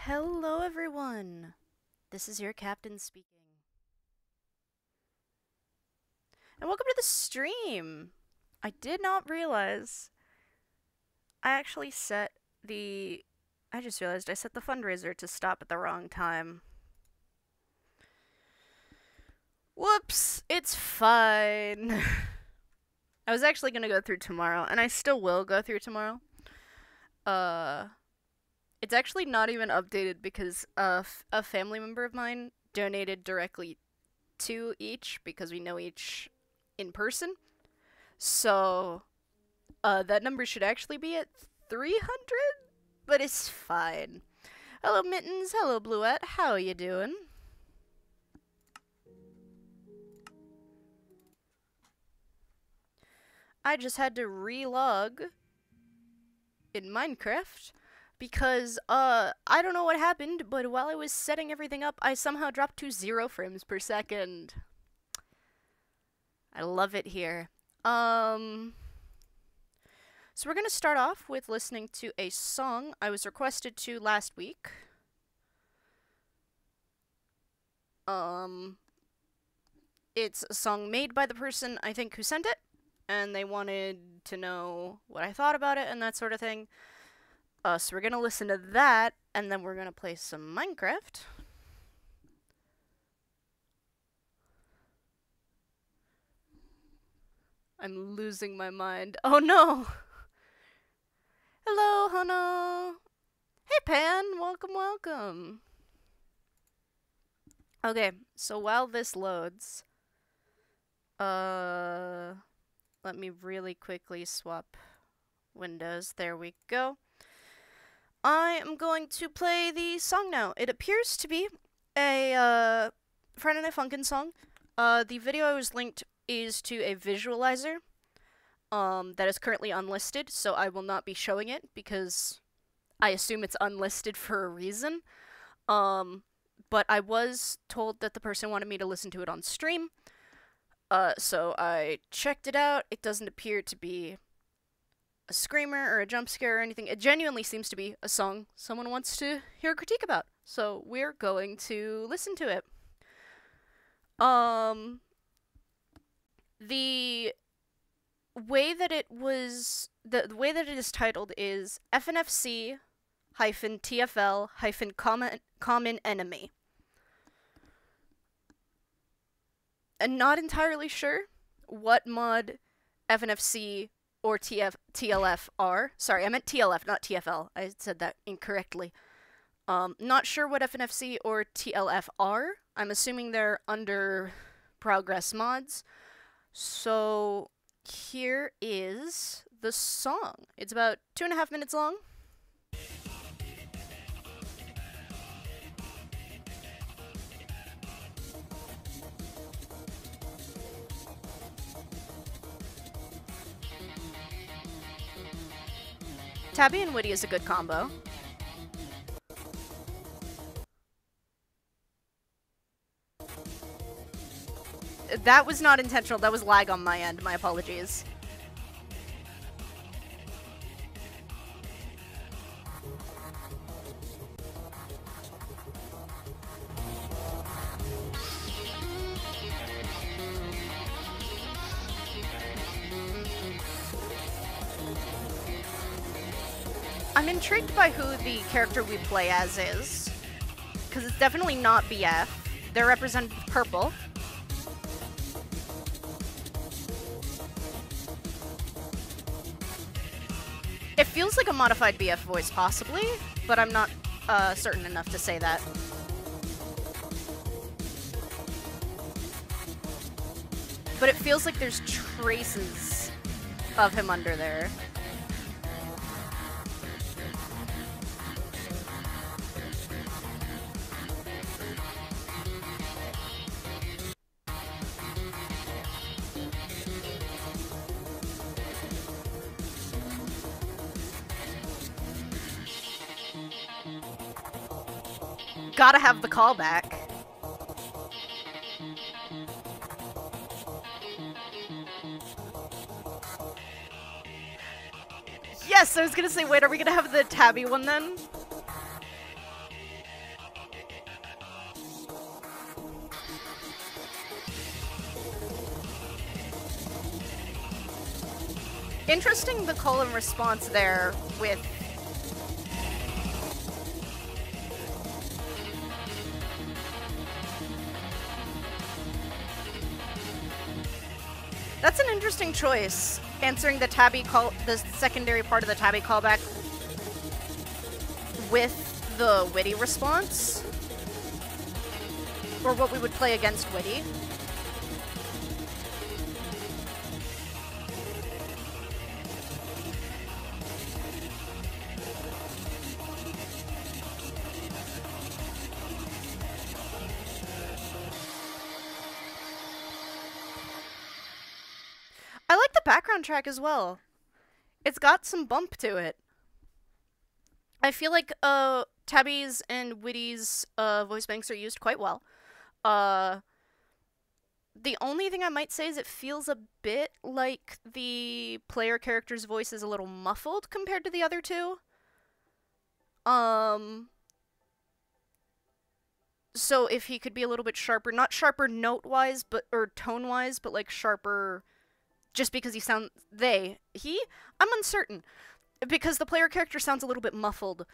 Hello, everyone. This is your captain speaking. And welcome to the stream. I did not realize I actually set the. I just realized I set the fundraiser to stop at the wrong time. Whoops, it's fine. I was actually gonna go through tomorrow, and I still will go through tomorrow. It's actually not even updated because a family member of mine donated directly to each because we know each in person. So, that number should actually be at 300, but it's fine. Hello, Mittens. Hello, Bluette. How are you doing? I just had to relog in Minecraft because, I don't know what happened, but while I was setting everything up, I somehow dropped to 0 frames per second. I love it here. So we're gonna start off with listening to a song I was requested to last week. It's a song made by the person, I think, who sent it, and they wanted to know what I thought about it and that sort of thing. So we're gonna listen to that, and then we're gonna play some Minecraft. I'm losing my mind. Oh no! Hello, Hano! Hey, Pan! Welcome, welcome! Okay, so while this loads, let me really quickly swap windows. There we go. I am going to play the song now. It appears to be a, Friday Night Funkin' song. The video I was linked is to a visualizer, that is currently unlisted, so I will not be showing it because I assume it's unlisted for a reason. But I was told that the person wanted me to listen to it on stream, so I checked it out. It doesn't appear to be a screamer or a jump scare or anything. It genuinely seems to be a song someone wants to hear a critique about, so we're going to listen to it. The way that it was, the way that it is titled is FNFC TFL common enemy. And not entirely sure what mod FNFC or TLF are. Sorry, I meant TLF, not TFL. I said that incorrectly. Not sure what FNFC or TLF are. I'm assuming they're under progress mods. So here is the song. It's about 2.5 minutes long. Tabby and Woody is a good combo. That was not intentional. That was lag on my end. My apologies. I'm intrigued by who the character we play as is, because it's definitely not BF. They're represented with purple. It feels like a modified BF voice, possibly, but I'm not certain enough to say that. But it feels like there's traces of him under there. Gotta have the callback. Yes, I was gonna say, wait, are we gonna have the Tabby one then? Interesting the call and response there with... That's an interesting choice, answering the tabby call, the secondary part of the tabby callback with the witty response. Or what we would play against witty. I like the background track as well. It's got some bump to it. I feel like Tabby's and Witty's voice banks are used quite well. The only thing I might say is it feels a bit like the player character's voice is a little muffled compared to the other two. So if he could be a little bit sharper, not sharper note-wise, but, or tone-wise, but like sharper just because he sounds, I'm uncertain. Because the player character sounds a little bit muffled.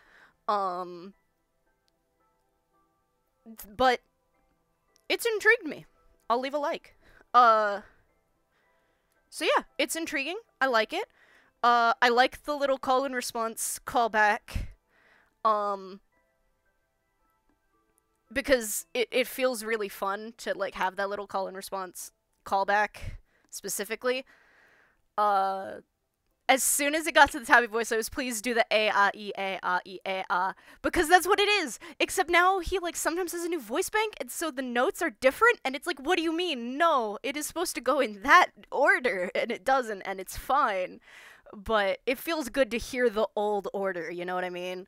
But it's intrigued me. I'll leave a like. So yeah, it's intriguing. I like it. I like the little call and response callback. Because it feels really fun to like have that little call and response callback specifically. As soon as it got to the tabby voice, I was please do the A-ah-e-a-ah-e-a-ah, because that's what it is. Except now he like sometimes has a new voice bank, and so the notes are different, and it's like, what do you mean? No, it is supposed to go in that order, and it doesn't, and it's fine. But it feels good to hear the old order, you know what I mean?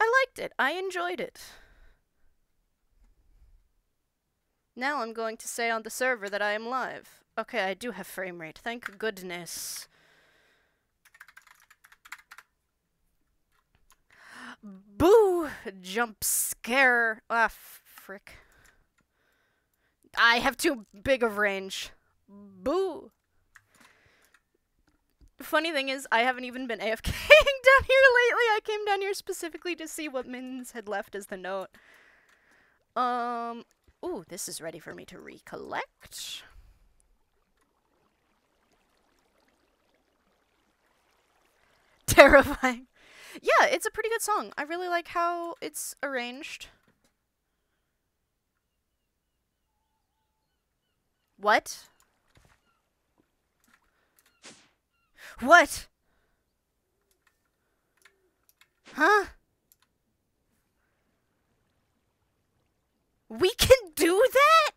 I liked it. I enjoyed it. Now I'm going to say on the server that I am live. Okay, I do have frame rate. Thank goodness. Boo! Jump scare. Ah, frick. I have too big of range. Boo! Funny thing is, I haven't even been AFKing down here lately. I came down here specifically to see what Mittens had left as the note. Ooh, this is ready for me to recollect. Terrifying. Yeah, it's a pretty good song. I really like how it's arranged. What? What? Huh? We can do that?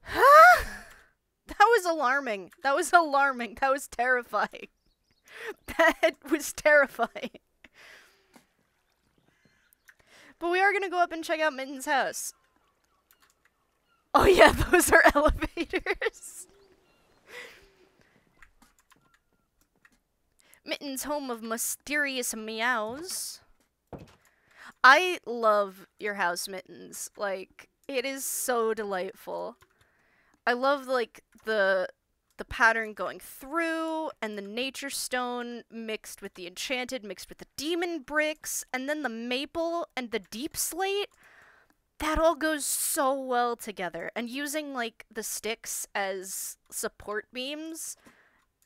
Huh? That was alarming. That was alarming. That was terrifying. That was terrifying. But we are gonna go up and check out Mitten's house. Oh yeah, those are elevators. Mitten's home of mysterious meows. I love your house, Mittens. Like, it is so delightful. I love, like, the pattern going through, and the nature stone mixed with the enchanted, mixed with the demon bricks, and then the maple and the deep slate. That all goes so well together. And using, like, the sticks as support beams,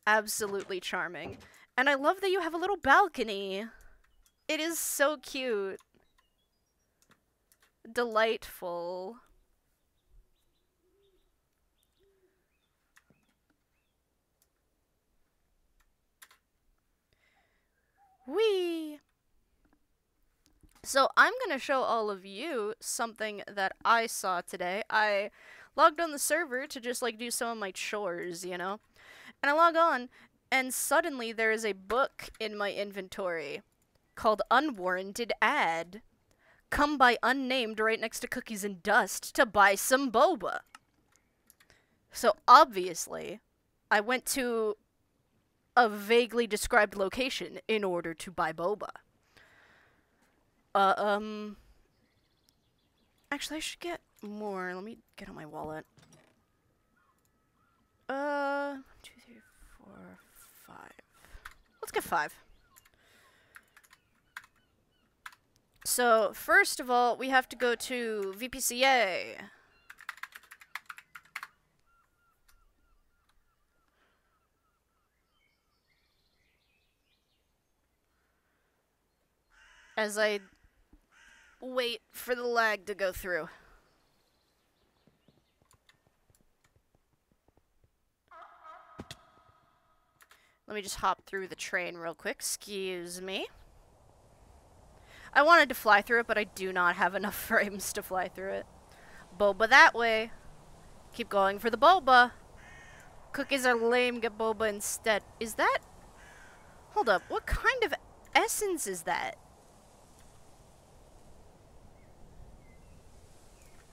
absolutely charming. And I love that you have a little balcony. It is so cute. Delightful. Whee! So I'm gonna show all of you something that I saw today. I logged on the server to just like do some of my chores, you know? And I log on, and suddenly there is a book in my inventory called Unwarranted Ad. Come by unnamed right next to Cookies and Dust to buy some boba. So obviously, I went to a vaguely described location in order to buy boba. Actually, I should get more. Let me get on my wallet. 2, 3, 4, 5. Let's get 5. So, first of all, we have to go to VPCA. As I wait for the lag to go through. Let me just hop through the train real quick. Excuse me. I wanted to fly through it, but I do not have enough frames to fly through it. Boba that way. Keep going for the boba. Cookies are lame, get boba instead. Is that... Hold up, what kind of essence is that?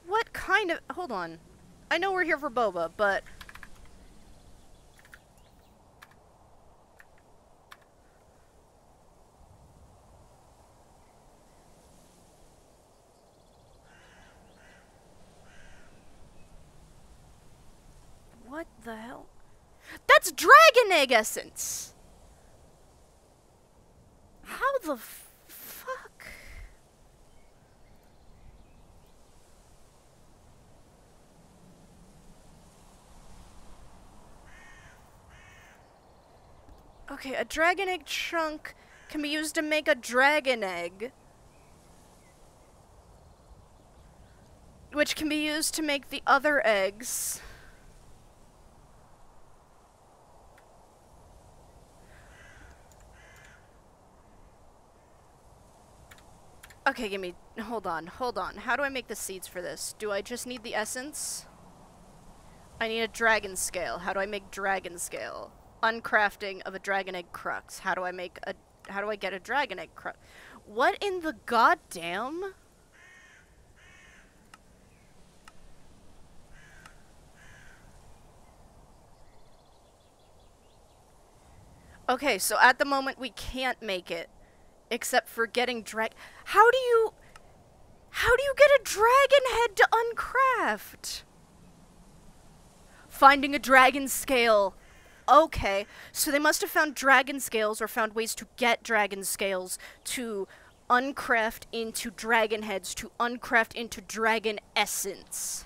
What kind of... Hold on. I know we're here for boba, but... What the hell? That's dragon egg essence! How the fuck? Okay, a dragon egg chunk can be used to make a dragon egg. Which can be used to make the other eggs. Okay, give me... Hold on. How do I make the seeds for this? Do I just need the essence? I need a dragon scale. How do I make dragon scale? Uncrafting of a dragon egg crux. How do I make a... How do I get a dragon egg crux? What in the goddamn... Okay, so at the moment we can't make it. Except for getting How do you get a dragon head to uncraft? Finding a dragon scale. Okay, so they must have found dragon scales or found ways to get dragon scales to uncraft into dragon heads to uncraft into dragon essence.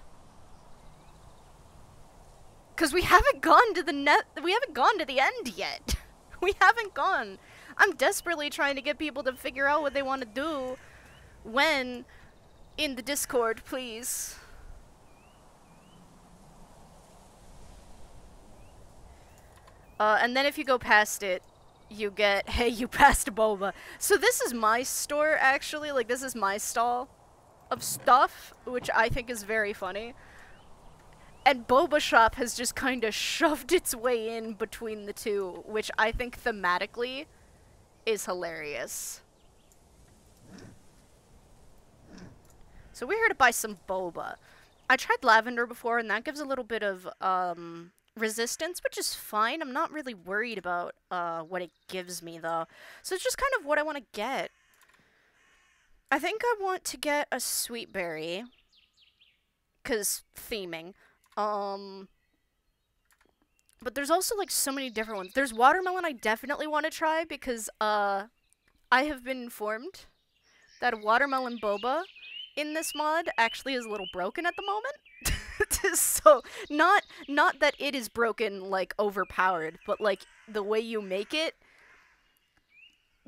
Cause we haven't gone to the end yet. We haven't gone. I'm desperately trying to get people to figure out what they want to do when in the Discord, please. And then if you go past it, you get, hey, you passed boba. So this is my store, actually. Like, this is my stall of stuff, which I think is very funny. And Boba Shop has just kind of shoved its way in between the two, which I think thematically is hilarious. So we're here to buy some boba. I tried lavender before, and that gives a little bit of resistance, which is fine. I'm not really worried about what it gives me, though. So it's just kind of what I want to get. I think I want to get a sweet berry, because theming. But there's also, like, so many different ones. There's watermelon I definitely want to try, because, I have been informed that watermelon boba in this mod actually is a little broken at the moment. So, not that it is broken, like, overpowered, but, like, the way you make it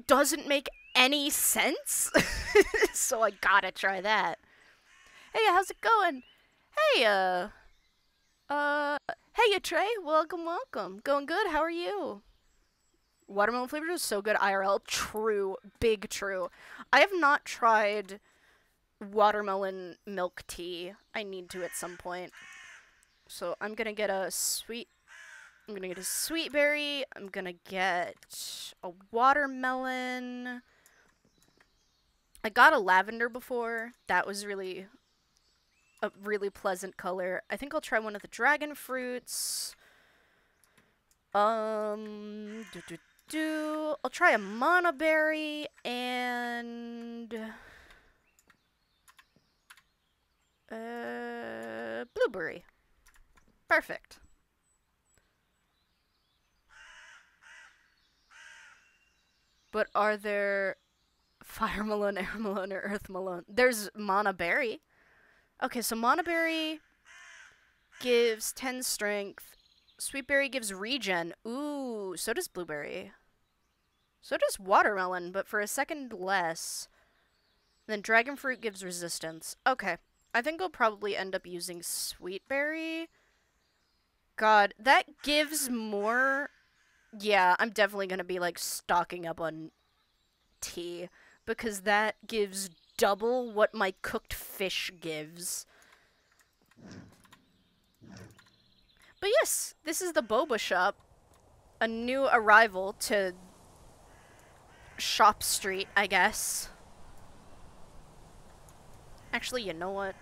doesn't make any sense. So I gotta try that. Hey, how's it going? Hey, hey, Trey, welcome. Going good, how are you? Watermelon flavor is so good IRL. True, big true. I have not tried watermelon milk tea. I need to at some point. So I'm gonna get a sweet berry. I'm gonna get a watermelon. I got a lavender before. That was really a really pleasant color. I think I'll try one of the dragon fruits. I'll try a mana berry and Blueberry. Perfect. But are there Fire Malone, Air Malone, or Earth Malone? There's Mana Berry. Okay, so Mana Berry gives 10 strength. Sweet Berry gives regen. Ooh, so does Blueberry. So does Watermelon, but for a second less. Then Dragon Fruit gives resistance. Okay, I think I'll probably end up using Sweet Berry. God, that gives more... Yeah, I'm definitely gonna be, like, stocking up on tea. Because that gives double what my cooked fish gives. But yes, this is the boba shop. A new arrival to Shop Street, I guess. Actually, you know what?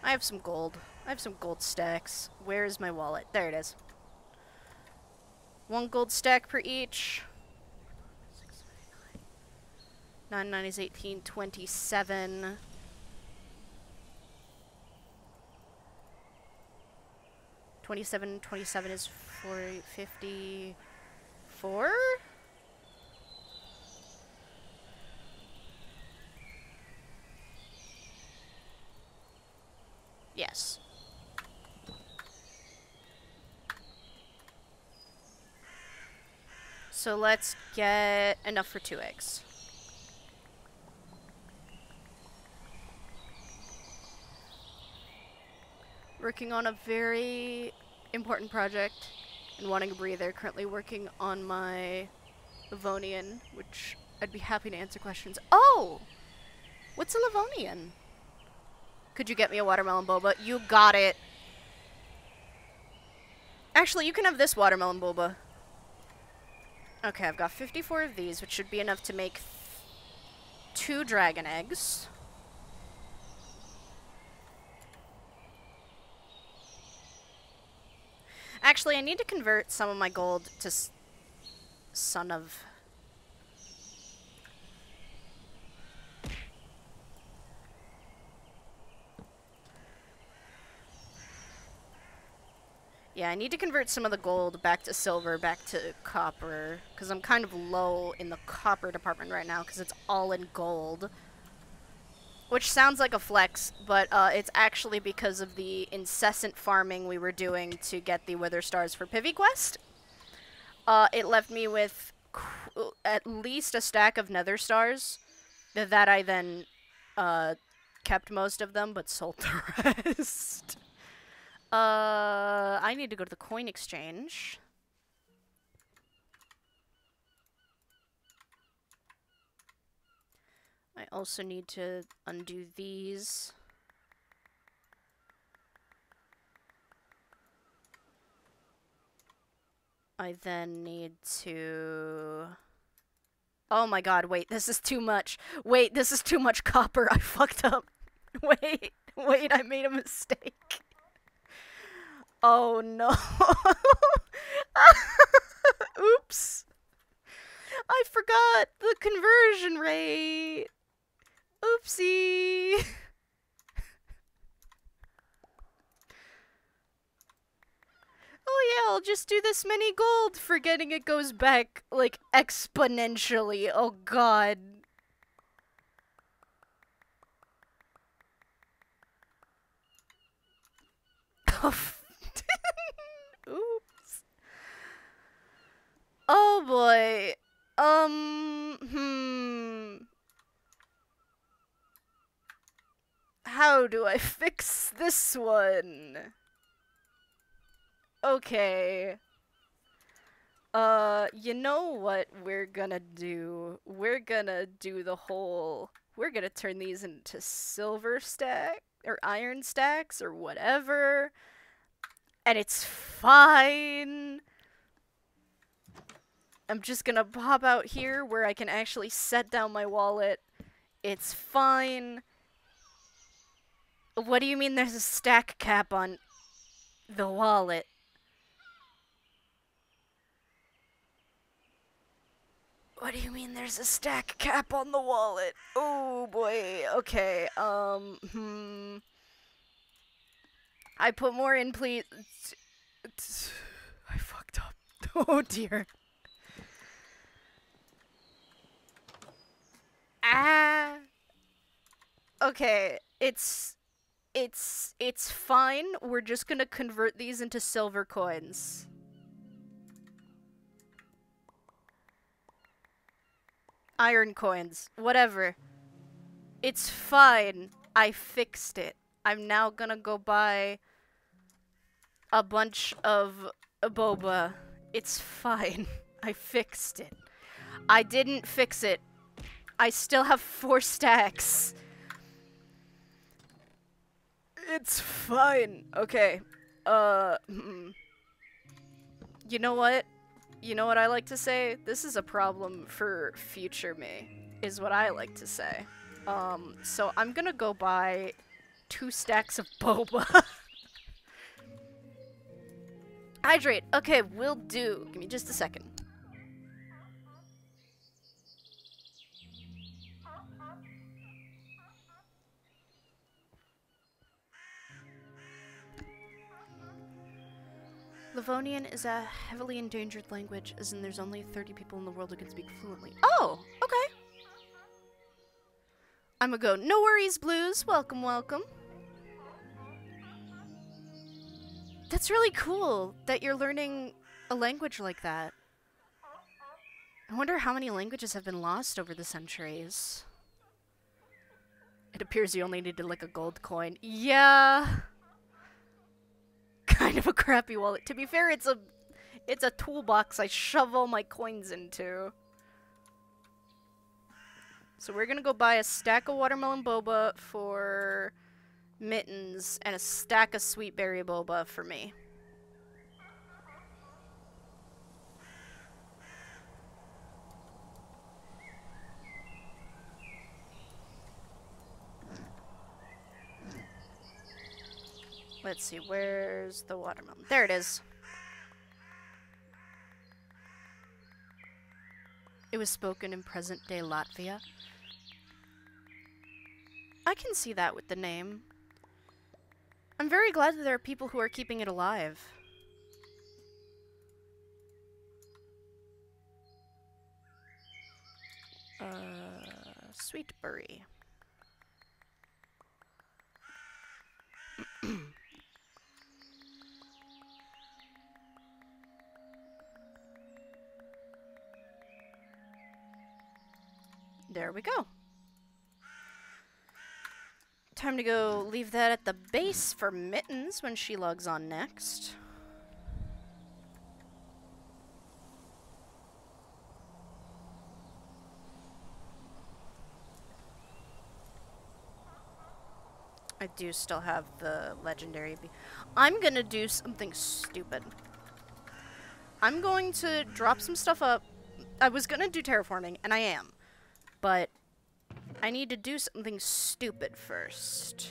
I have some gold. I have some gold stacks. Where is my wallet? There it is. 1 gold stack per each. 9, 9 is 18, 27. 27, 27 is 40, 54? Yes. So let's get enough for 2 eggs. Working on a very important project and wanting a breather. Currently working on my Livonian, which I'd be happy to answer questions. Oh! What's a Livonian? Could you get me a watermelon boba? You got it. Actually, you can have this watermelon boba. Okay, I've got 54 of these, which should be enough to make 2 dragon eggs. Actually, I need to convert some of my gold to Son of... Yeah, I need to convert some of the gold back to silver, back to copper, because I'm kind of low in the copper department right now, because it's all in gold. Which sounds like a flex, but it's actually because of the incessant farming we were doing to get the Wither Stars for Pivy Quest. It left me with at least a stack of Nether Stars that I then kept most of them, but sold the rest. I need to go to the coin exchange. I also need to undo these. I then need to... Oh my god, wait, this is too much. Wait, this is too much copper. I fucked up. Wait, I made a mistake. Oh no. Oops. I forgot the conversion rate. Oopsie. Oh yeah, I'll just do this many gold, forgetting it goes back, like, exponentially. Oh god. Oops. Oh boy. How do I fix this one? Okay. You know what we're gonna do? We're gonna do the whole... We're gonna turn these into silver stack, or iron stacks, or whatever. And it's fine. I'm just gonna pop out here where I can actually set down my wallet. It's fine. What do you mean there's a stack cap on the wallet? What do you mean there's a stack cap on the wallet? Oh boy. Okay. I put more in, please. I fucked up. Oh dear. Ah. Okay, it's fine. We're just gonna convert these into silver coins. Iron coins. Whatever. It's fine. I fixed it. I'm now gonna go buy a bunch of boba. It's fine. I fixed it. I didn't fix it. I still have 4 stacks. It's fine. Okay. You know what? You know what I like to say? This is a problem for future me, is what I like to say. So I'm gonna go buy 2 stacks of boba. Hydrate. Okay, will do. Give me just a second. Livonian is a heavily endangered language, as in there's only 30 people in the world who can speak fluently. Oh, okay. I'ma go, no worries, Blues. Welcome, welcome. That's really cool that you're learning a language like that. I wonder how many languages have been lost over the centuries. It appears you only needed like a gold coin. Yeah. Kind of a crappy wallet. To be fair, it's a toolbox I shove all my coins into. So we're gonna go buy a stack of watermelon boba for Mittens and a stack of sweet berry boba for me. Let's see, where's the watermelon? There it is. It was spoken in present-day Latvia. I can see that with the name. I'm very glad that there are people who are keeping it alive. Sweet berry. There we go. Time to go leave that at the base for Mittens when she logs on next. I do still have the legendary bee. I'm gonna do something stupid. I'm going to drop some stuff up. I was gonna do terraforming, and I am. But I need to do something stupid first.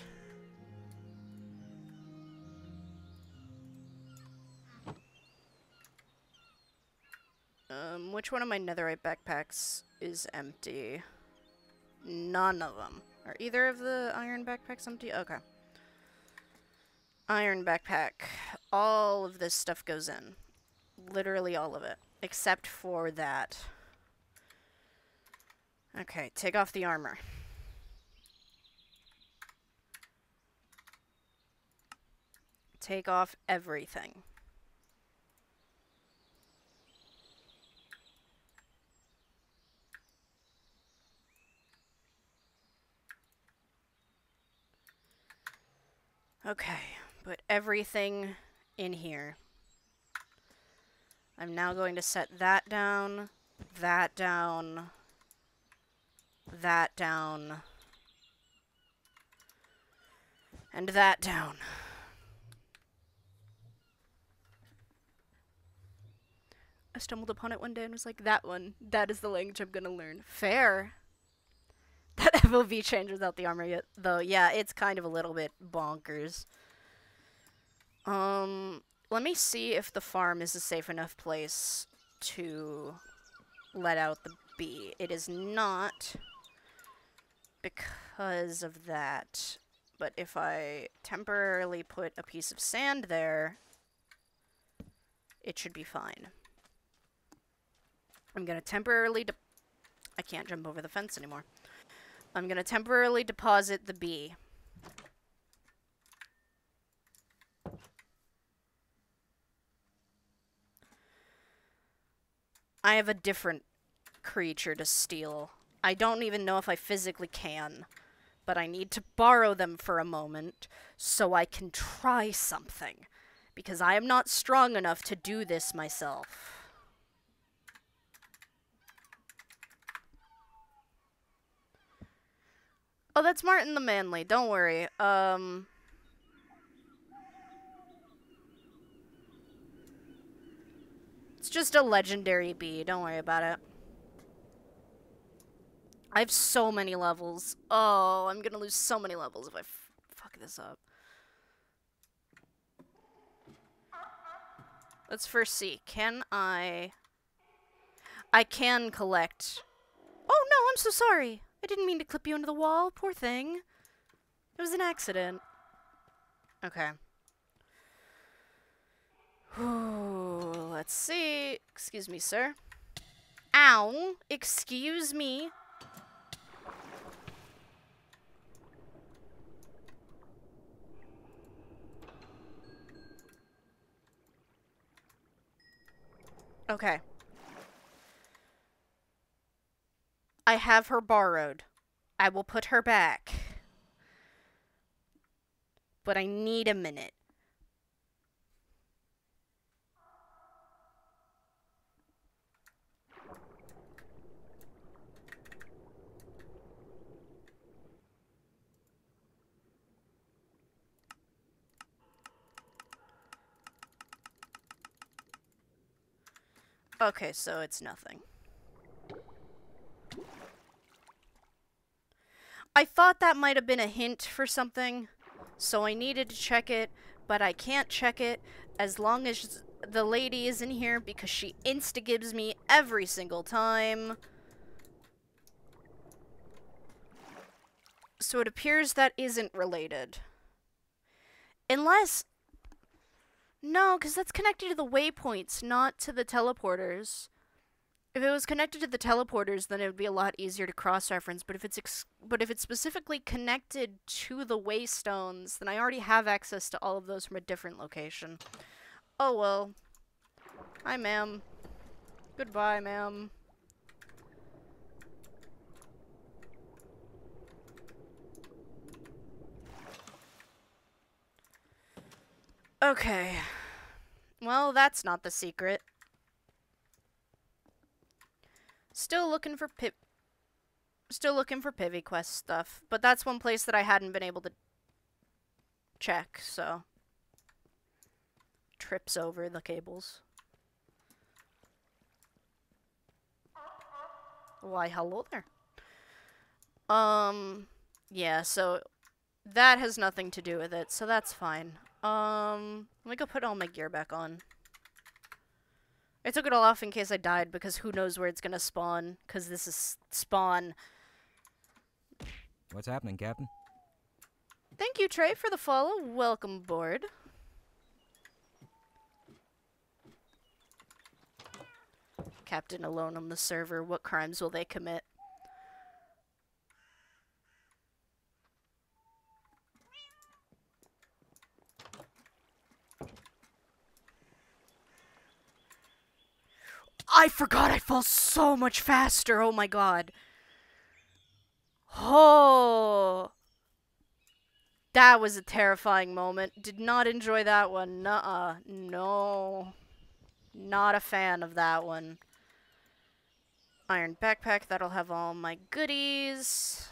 Which one of my netherite backpacks is empty? None of them. Are either of the iron backpacks empty? Okay. Iron backpack. All of this stuff goes in. Literally all of it. Except for that. Okay, take off the armor. Take off everything. Okay, put everything in here. I'm now going to set that down, that down, that down, and that down. I stumbled upon it one day and was like, that is the language I'm gonna learn. Fair. That FOV change without the armor yet, though. Yeah, it's kind of a little bit bonkers. Let me see if the farm is a safe enough place to let out be. It is not because of that. But if I temporarily put a piece of sand there, it should be fine. I'm gonna temporarily I can't jump over the fence anymore. I'm gonna temporarily deposit the bee. I have a different creature to steal. I don't even know if I physically can, but I need to borrow them for a moment so I can try something, because I am not strong enough to do this myself. Oh, that's Martin the Manly. Don't worry. It's just a legendary bee. Don't worry about it. I have so many levels. Oh, I'm gonna lose so many levels if I fuck this up. Let's first see. Can I can collect. Oh no, I'm so sorry. I didn't mean to clip you into the wall. Poor thing. It was an accident. Okay. Ooh, let's see. Excuse me, sir. Ow. Excuse me. Okay. I have her borrowed. I will put her back. But I need a minute. Okay, so it's nothing. I thought that might have been a hint for something, so I needed to check it, but I can't check it as long as the lady is in here because she insta-gives me every single time. So it appears that isn't related. Unless... No, because that's connected to the waypoints, not to the teleporters. If it was connected to the teleporters, then it would be a lot easier to cross-reference. But if it's specifically connected to the waystones, then I already have access to all of those from a different location. Oh well. Hi, ma'am. Goodbye, ma'am. Okay. Well, that's not the secret. Still looking for Pivy Quest stuff, but that's one place that I hadn't been able to check, so trips over the cables. Why, hello there. Yeah, so that has nothing to do with it, so that's fine. Let me go put all my gear back on. I took it all off in case I died, because who knows where it's gonna spawn, because this is spawn. What's happening, Captain? Thank you, Trey, for the follow. Welcome aboard. Captain alone on the server. What crimes will they commit? I forgot I fall so much faster. Oh my god. Oh. That was a terrifying moment. Did not enjoy that one. Nuh-uh. No. Not a fan of that one. Iron backpack. That'll have all my goodies.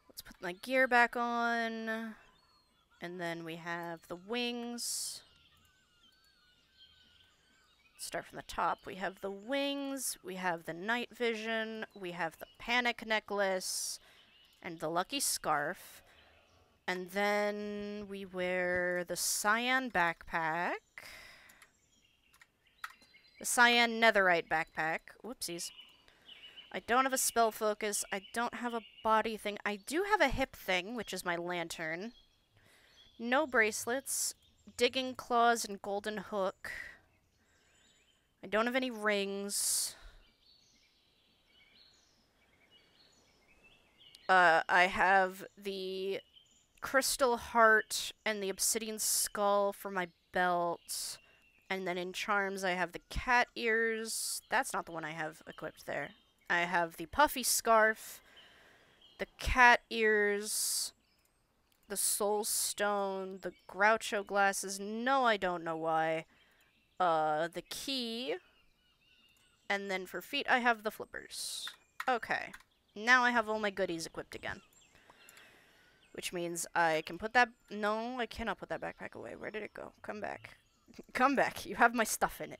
Let's put my gear back on. And then we have the wings. Start from the top. We have the wings, we have the night vision, we have the panic necklace, and the lucky scarf. And then we wear the cyan backpack. The cyan netherite backpack. Whoopsies. I don't have a spell focus. I don't have a body thing. I do have a hip thing, which is my lantern. No bracelets. Digging claws and golden hook. I don't have any rings. I have the crystal heart and the obsidian skull for my belt. And then in charms, I have the cat ears. That's not the one I have equipped there. I have the puffy scarf, the cat ears, the soul stone, the Groucho glasses. No, I don't know why. The key. And then for feet, I have the flippers. Okay. Now I have all my goodies equipped again. Which means I can put that... No, I cannot put that backpack away. Where did it go? Come back. Come back. You have my stuff in it.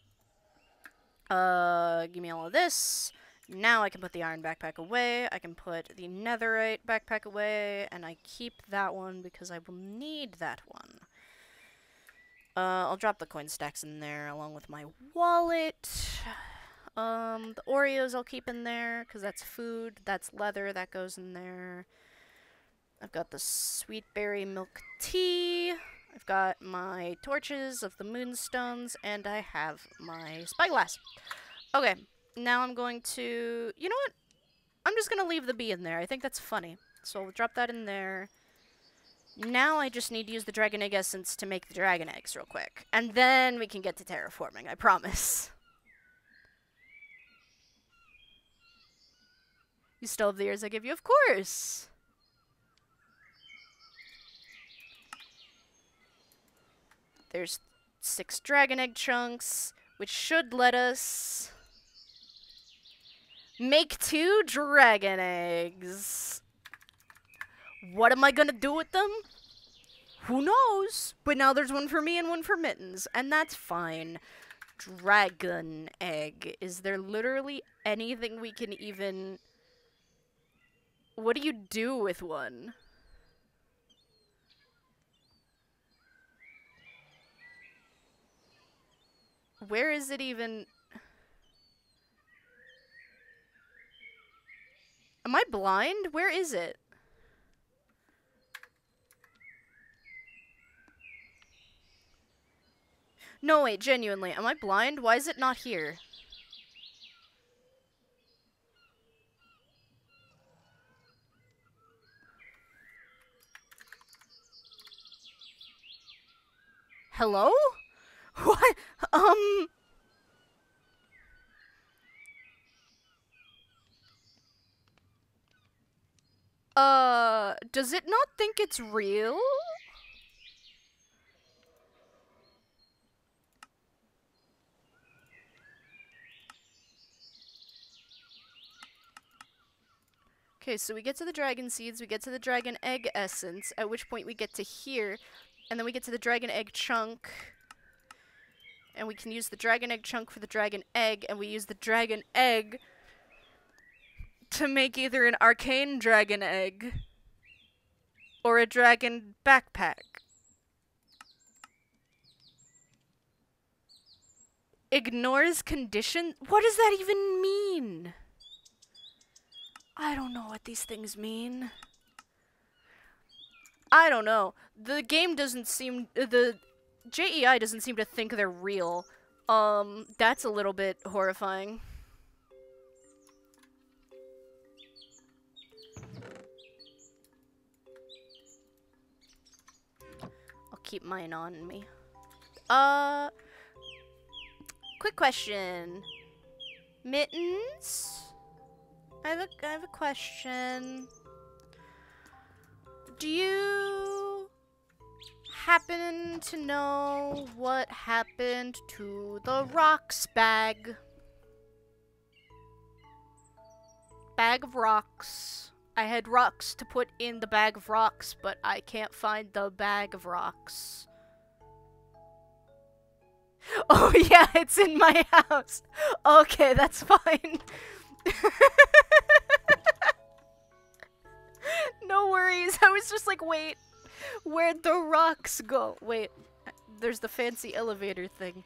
Give me all of this. Now I can put the iron backpack away. I can put the netherite backpack away. And I keep that one because I will need that one. I'll drop the coin stacks in there along with my wallet. The Oreos I'll keep in there because that's food. That's leather. That goes in there. I've got the sweet berry milk tea. I've got my torches of the moonstones. And I have my spyglass. Okay. Now I'm going to... You know what? I'm just going to leave the bee in there. I think that's funny. So we'll drop that in there. Now I just need to use the dragon egg essence to make the dragon eggs real quick. And then we can get to terraforming. I promise. You still have the ears I give you? Of course! There's 6 dragon egg chunks, which should let us make 2 dragon eggs. What am I gonna do with them? Who knows? But now there's one for me and one for Mittens, and that's fine. Dragon egg. Is there literally anything we can even... What do you do with one? Where is it even? Am I blind? Where is it? No, wait, genuinely. Am I blind? Why is it not here? Hello? What? Does it not think it's real? Okay, so we get to the dragon seeds, we get to the dragon egg essence, at which point we get to here, and then we get to the dragon egg chunk, and we can use the dragon egg chunk for the dragon egg, and we use the dragon egg to make either an arcane dragon egg or a dragon backpack. Ignores condition? What does that even mean? I don't know what these things mean. I don't know. The game doesn't seem... The JEI doesn't seem to think they're real. That's a little bit horrifying. I'll keep mine on me. Quick question. Mittens? I have a question. Do you happen to know what happened to the rocks bag? Bag of rocks. I had rocks to put in the bag of rocks, but I can't find the bag of rocks. Oh yeah, it's in my house. Okay, that's fine. No worries. I was just like, wait, where'd the rocks go? Wait, there's the fancy elevator thing.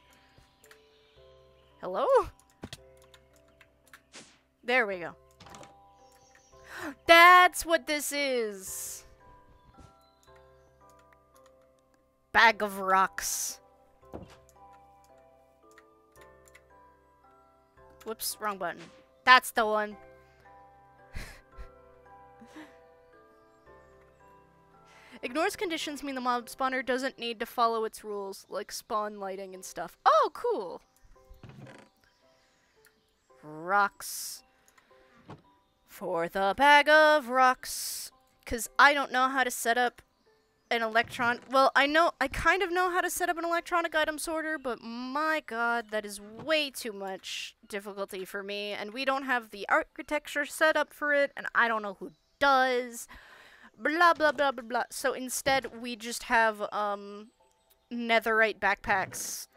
Hello? There we go. That's what this is! Bag of rocks. Whoops, wrong button. That's the one. Ignores conditions mean the mob spawner doesn't need to follow its rules, like spawn lighting and stuff. Oh, cool! Rocks. For the bag of rocks. Because I don't know how to set up an electron. Well, I kind of know how to set up an electronic item sorter, but my god, that is way too much difficulty for me. And we don't have the architecture set up for it, and I don't know who does. Blah, blah, blah, blah, blah. So instead, we just have, netherite backpacks.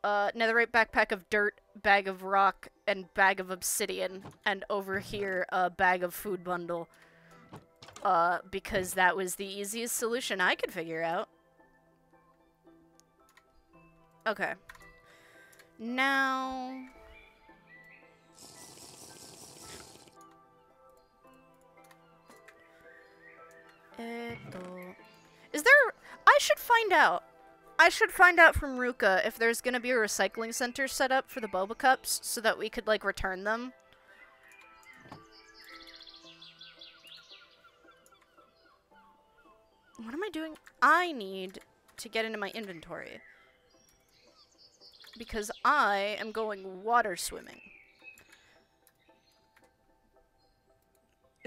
Netherite backpack of dirt, bag of rock, and bag of obsidian. And over here, a bag of food bundle. Because that was the easiest solution I could figure out. Okay. Now... Is there... I should find out. I should find out from Ruka if there's gonna be a recycling center set up for the boba cups so that we could, like, return them. What am I doing? I need to get into my inventory. Because I am going water swimming.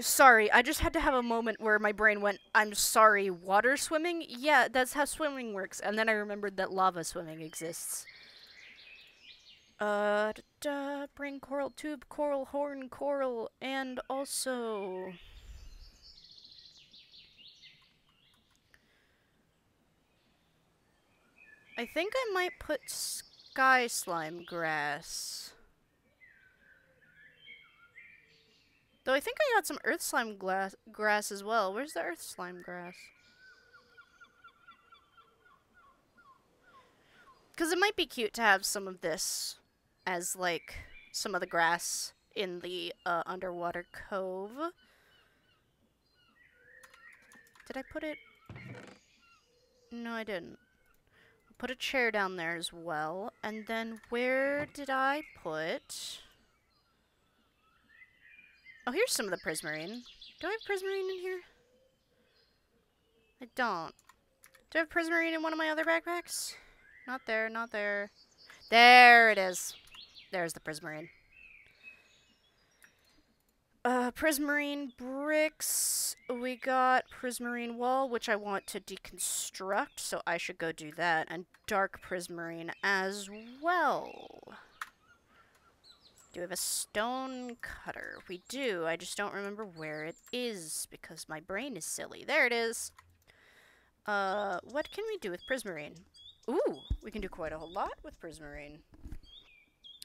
Sorry, I just had to have a moment where my brain went, I'm sorry, water swimming? Yeah, that's how swimming works. And then I remembered that lava swimming exists. Bring coral tube, coral horn, coral, and also... I think I might put sky slime grass. Though I think I got some earth slime grass as well. Where's the earth slime grass? Because it might be cute to have some of this as, like, some of the grass in the underwater cove. Did I put it? No, I didn't. Put a chair down there as well. And then where did I put... Oh, here's some of the prismarine. Do I have prismarine in here? I don't. Do I have prismarine in one of my other backpacks? Not there, not there. There it is. There's the prismarine. Prismarine bricks. We got prismarine wall, which I want to deconstruct, so I should go do that. And dark prismarine as well. Do we have a stone cutter? We do. I just don't remember where it is because my brain is silly. There it is. What can we do with prismarine? Ooh, we can do quite a whole lot with prismarine.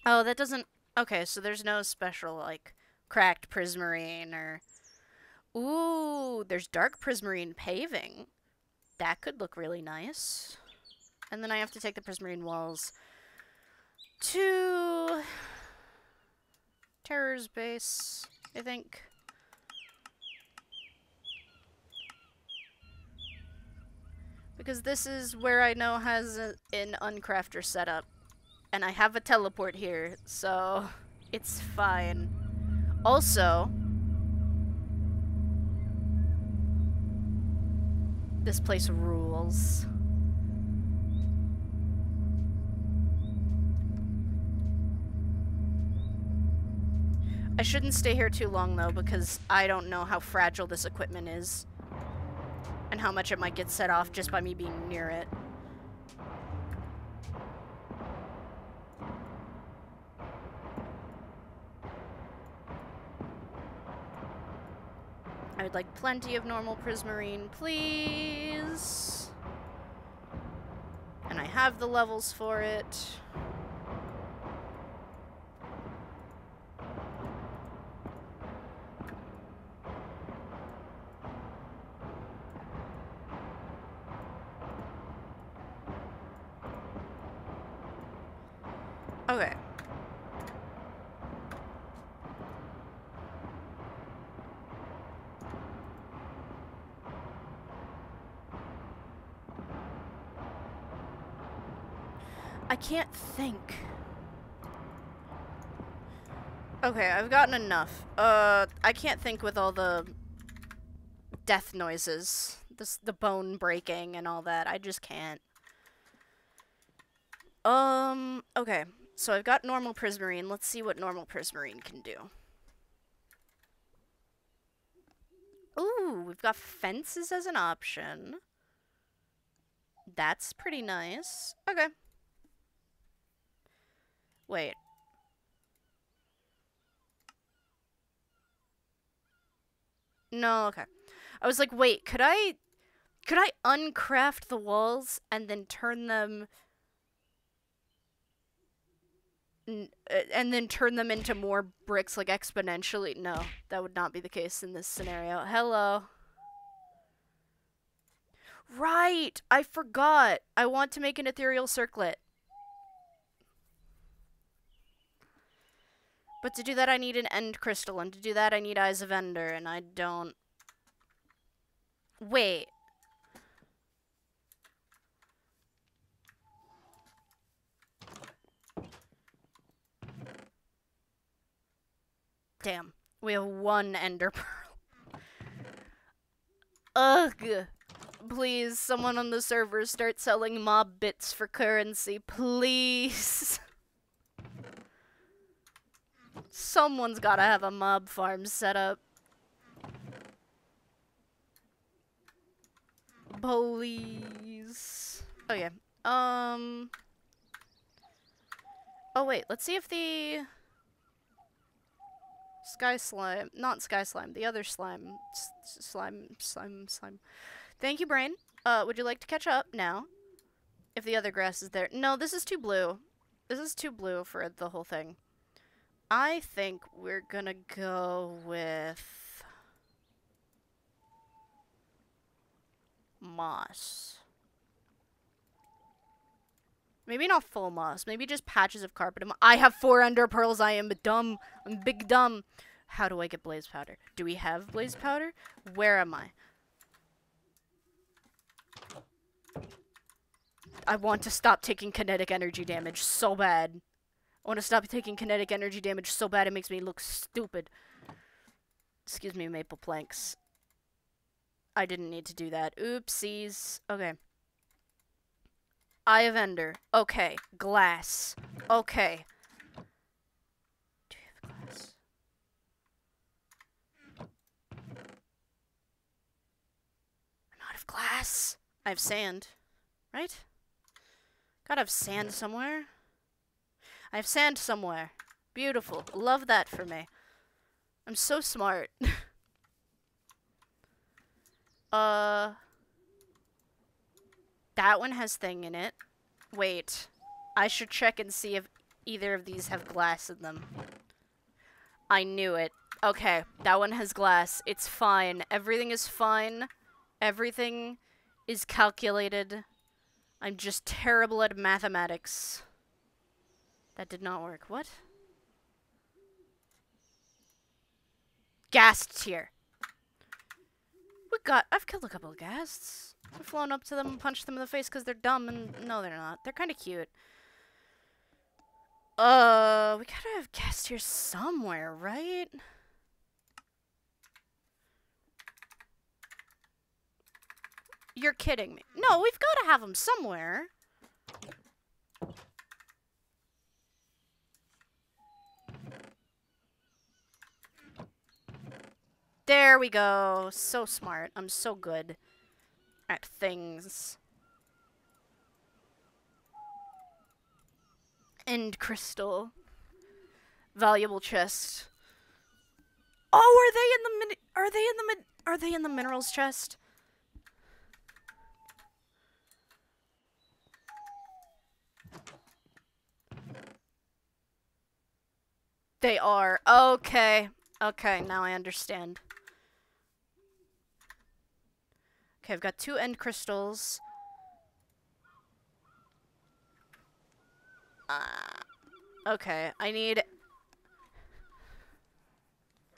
Oh, that doesn't... Okay, so there's no special, like, cracked prismarine or... Ooh, there's dark prismarine paving. That could look really nice. And then I have to take the prismarine walls to... Terror's base, I think. Because this is where I know has an uncrafter setup. And I have a teleport here, so it's fine. Also, this place rules. I shouldn't stay here too long, though, because I don't know how fragile this equipment is. And how much it might get set off just by me being near it. I would like plenty of normal prismarine, please. And I have the levels for it. Okay. I can't think. Okay, I've gotten enough. I can't think with all the death noises. The bone breaking and all that. I just can't. Okay. So I've got normal prismarine. Let's see what normal prismarine can do. Ooh, we've got fences as an option. That's pretty nice. Okay. Wait. No, okay. I was like, wait, could I uncraft the walls and then turn them into more bricks, like, exponentially? No, that would not be the case in this scenario. Hello. Right! I forgot! I want to make an ethereal circlet. But to do that, I need an end crystal, and to do that, I need Eyes of Ender, and I don't... Wait. Damn. We have one Ender Pearl. Ugh. Please, someone on the server start selling mob bits for currency, please. Someone's gotta have a mob farm set up. Please. Okay. Oh wait, let's see if the sky slime, not sky slime, the other slime, slime. Thank you, Brain. Would you like to catch up now? If the other grass is there. No, this is too blue. This is too blue for the whole thing. I think we're gonna go with moss. Maybe not full moss. Maybe just patches of carpet. I have 4 ender pearls. I am dumb. I'm big dumb. How do I get blaze powder? Do we have blaze powder? Where am I? I want to stop taking kinetic energy damage so bad. I want to stop taking kinetic energy damage so bad it makes me look stupid. Excuse me, maple planks. I didn't need to do that. Oopsies. Okay. Eye of Ender. Okay. Glass. Okay. Do you have glass? I'm out of glass. I have sand. Right? Gotta have sand somewhere. I have sand somewhere. Beautiful. Love that for me. I'm so smart. That one has thing in it. Wait. I should check and see if either of these have glass in them. I knew it. Okay, that one has glass. It's fine. Everything is fine. Everything is calculated. I'm just terrible at mathematics. That did not work. What? Ghasts here. I've killed a couple of ghasts. I've flown up to them and punched them in the face because they're dumb, and no, they're not. They're kind of cute. We gotta have ghasts here somewhere, right? You're kidding me. No, we've gotta have them somewhere. There we go. So smart. I'm so good at things. End crystal. Valuable chest. Oh, are they in the minerals chest? They are. Okay. Okay, now I understand. Okay, I've got 2 end crystals. Okay, I need...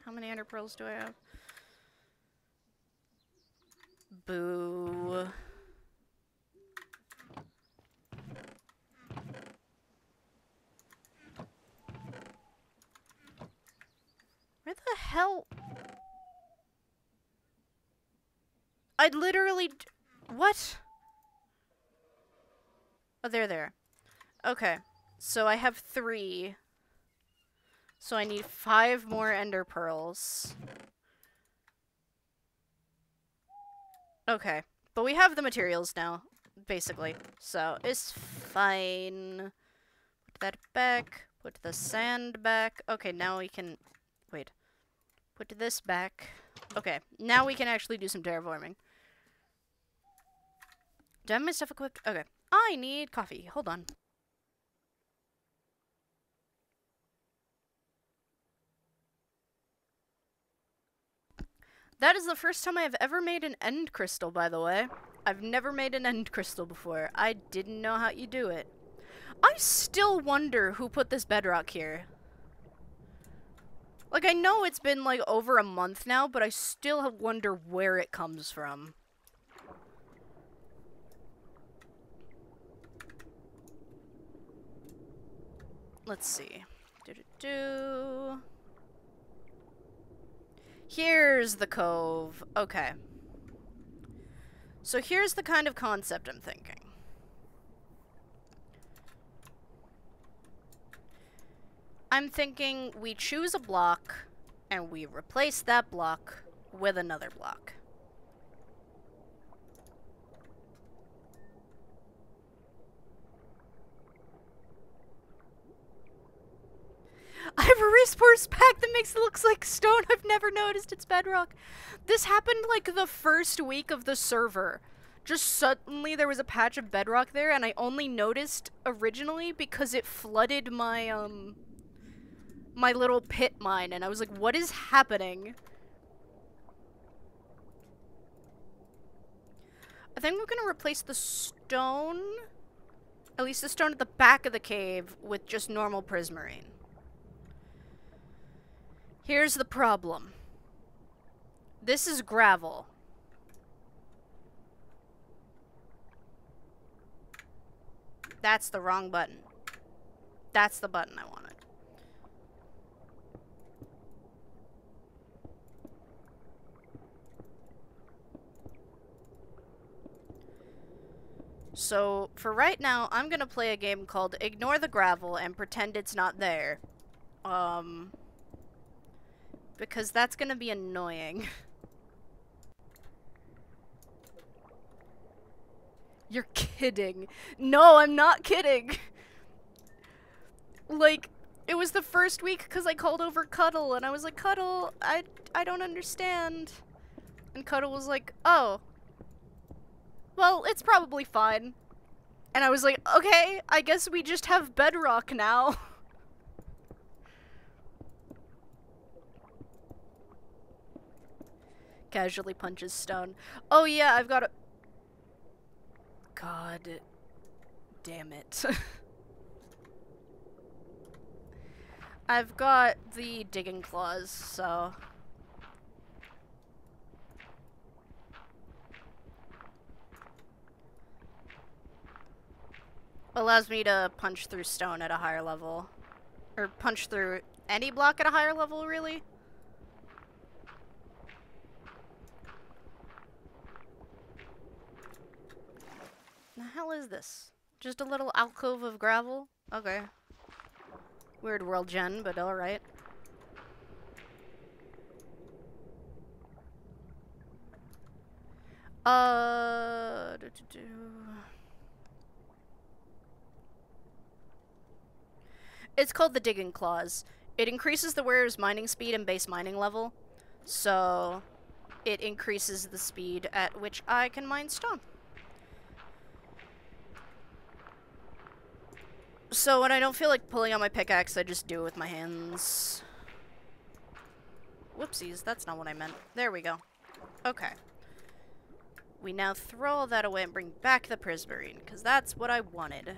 How many ender pearls do I have? Boo. Where the hell? I'd literally... What? Oh, there. Okay. So I have 3. So I need 5 more ender pearls. Okay. But we have the materials now, basically. So it's fine. Put that back. Put the sand back. Okay, now we can... Wait. Put this back. Okay, now we can actually do some terraforming. Do I have my stuff equipped? Okay. I need coffee. Hold on. That is the first time I've ever made an end crystal, by the way. I've never made an end crystal before. I didn't know how you do it. I still wonder who put this bedrock here. Like, I know it's been, like, over a month now, but I still wonder where it comes from. Let's see. Here's the cove. Okay. So here's the kind of concept I'm thinking. I'm thinking we choose a block and we replace that block with another block. I have a resource pack that makes it look like stone. I've never noticed it's bedrock. This happened like the first week of the server. Just suddenly there was a patch of bedrock there, and I only noticed originally because it flooded my, my little pit mine, and I was like, what is happening? I think we're gonna replace the stone, at least the stone at the back of the cave, with just normal prismarine. Here's the problem. This is gravel. That's the wrong button. That's the button I wanted. So, for right now, I'm gonna play a game called Ignore the Gravel and pretend it's not there. Because that's gonna be annoying. You're kidding. No, I'm not kidding. Like, it was the first week because I called over Cuddle, and I was like, Cuddle, I don't understand. And Cuddle was like, oh. Well, it's probably fine. And I was like, okay, I guess we just have bedrock now. Casually punches stone. Oh yeah, I've got a... God damn it. I've got the digging claws, so... allows me to punch through stone at a higher level. Or punch through any block at a higher level, really? The hell is this? Just a little alcove of gravel? Okay. Weird world gen, but alright. It's called the digging claws. It increases the wearer's mining speed and base mining level, so it increases the speed at which I can mine stone. So when I don't feel like pulling out my pickaxe, I just do it with my hands. Whoopsies, that's not what I meant. There we go. Okay. We now throw all that away and bring back the prismarine, because that's what I wanted.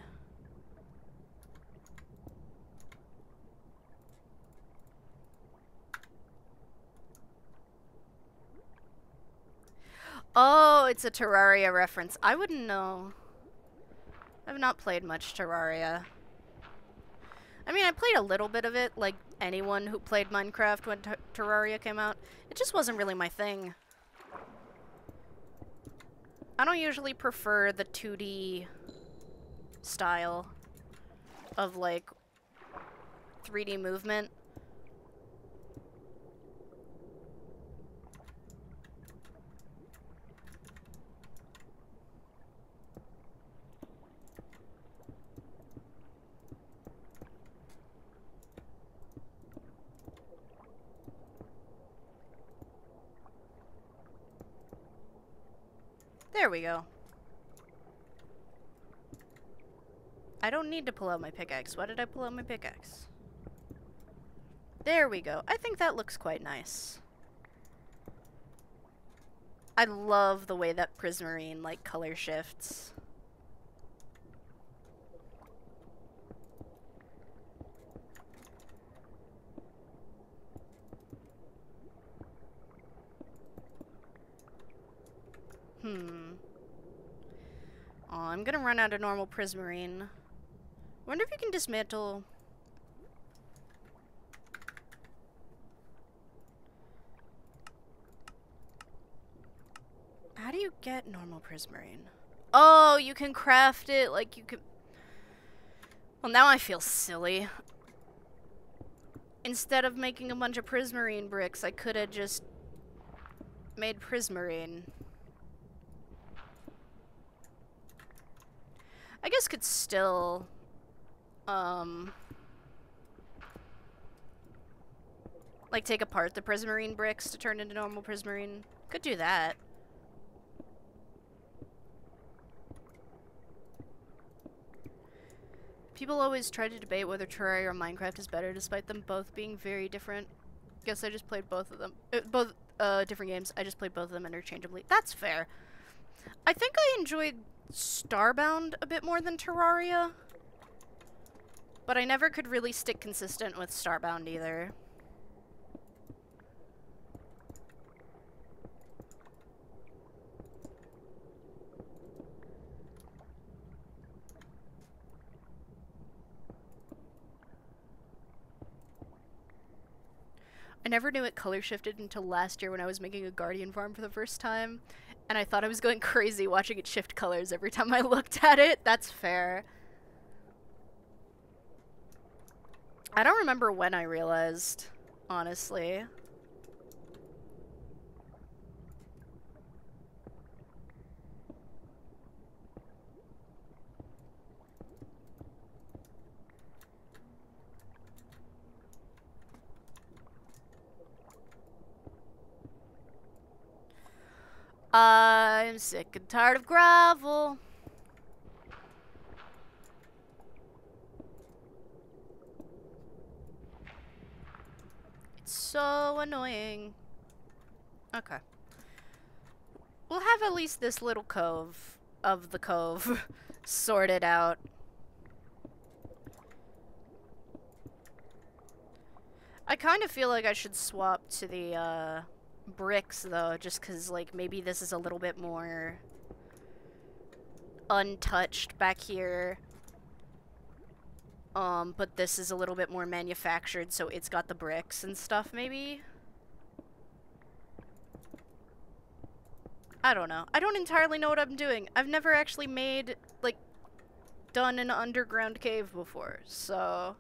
Oh, it's a Terraria reference. I wouldn't know. I've not played much Terraria. I mean, I played a little bit of it, like anyone who played Minecraft when Terraria came out. It just wasn't really my thing. I don't usually prefer the 2D style of, like, 3D movement. There we go. I don't need to pull out my pickaxe. Why did I pull out my pickaxe? There we go. I think that looks quite nice. I love the way that Prismarine, like, color shifts. Oh, I'm gonna run out of normal Prismarine. Wonder if you can dismantle... How do you get normal Prismarine? Oh, you can craft it like you can... Well, now I feel silly. Instead of making a bunch of Prismarine bricks, I could have just made Prismarine. I guess could still, like take apart the Prismarine bricks to turn into normal Prismarine. Could do that. People always try to debate whether Terraria or Minecraft is better, despite them both being very different. Guess I just played both of them. Both different games. I just played both of them interchangeably. That's fair. I think I enjoyed Starbound a bit more than Terraria, but I never could really stick consistent with Starbound either. I never knew it color shifted until last year when I was making a Guardian farm for the first time, and I thought I was going crazy watching it shift colors every time I looked at it. That's fair. I don't remember when I realized, honestly. I'm sick and tired of gravel. It's so annoying. Okay. We'll have at least this little cove of the cove sorted out. I kind of feel like I should swap to the, bricks, though, just because, like, maybe this is a little bit more untouched back here. But this is a little bit more manufactured, so it's got the bricks and stuff, maybe? I don't know. I don't entirely know what I'm doing. I've never actually made, like, done an underground cave before, so...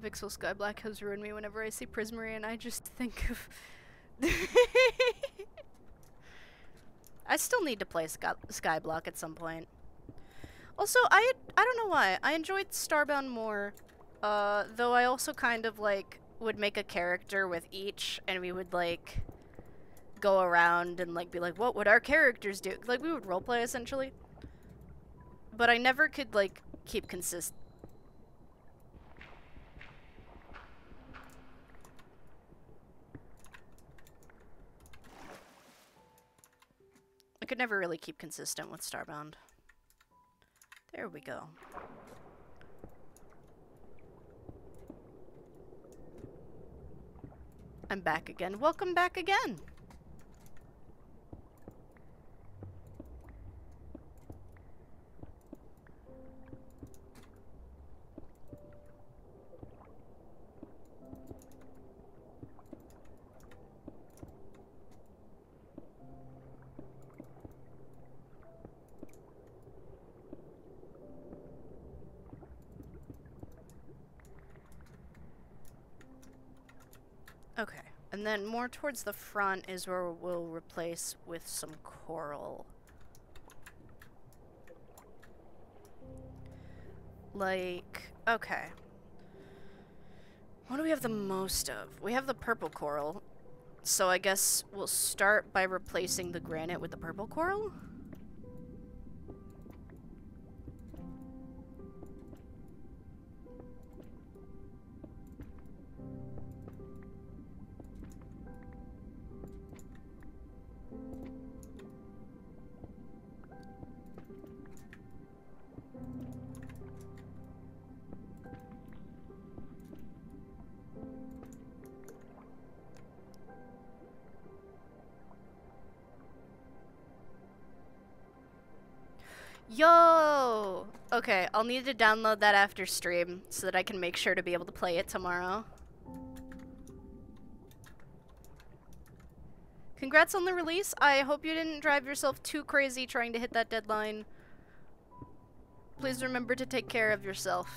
Vixel Skyblack has ruined me whenever I see Prismarine. I just think of... I still need to play Skyblock at some point. Also, I don't know why. I enjoyed Starbound more. Though I also kind of, like, would make a character with each, and we would, like, go around and, like, be like, what would our characters do? Like, we would roleplay, essentially. But I never could, like, keep consistent. I could never really keep consistent with Starbound. There we go. I'm back again. Welcome back again. Okay, and then more towards the front is where we'll replace with some coral. Like, okay. What do we have the most of? We have the purple coral, so I guess we'll start by replacing the granite with the purple coral? Yo! Okay, I'll need to download that after stream so that I can make sure to be able to play it tomorrow. Congrats on the release. I hope you didn't drive yourself too crazy trying to hit that deadline. Please remember to take care of yourself.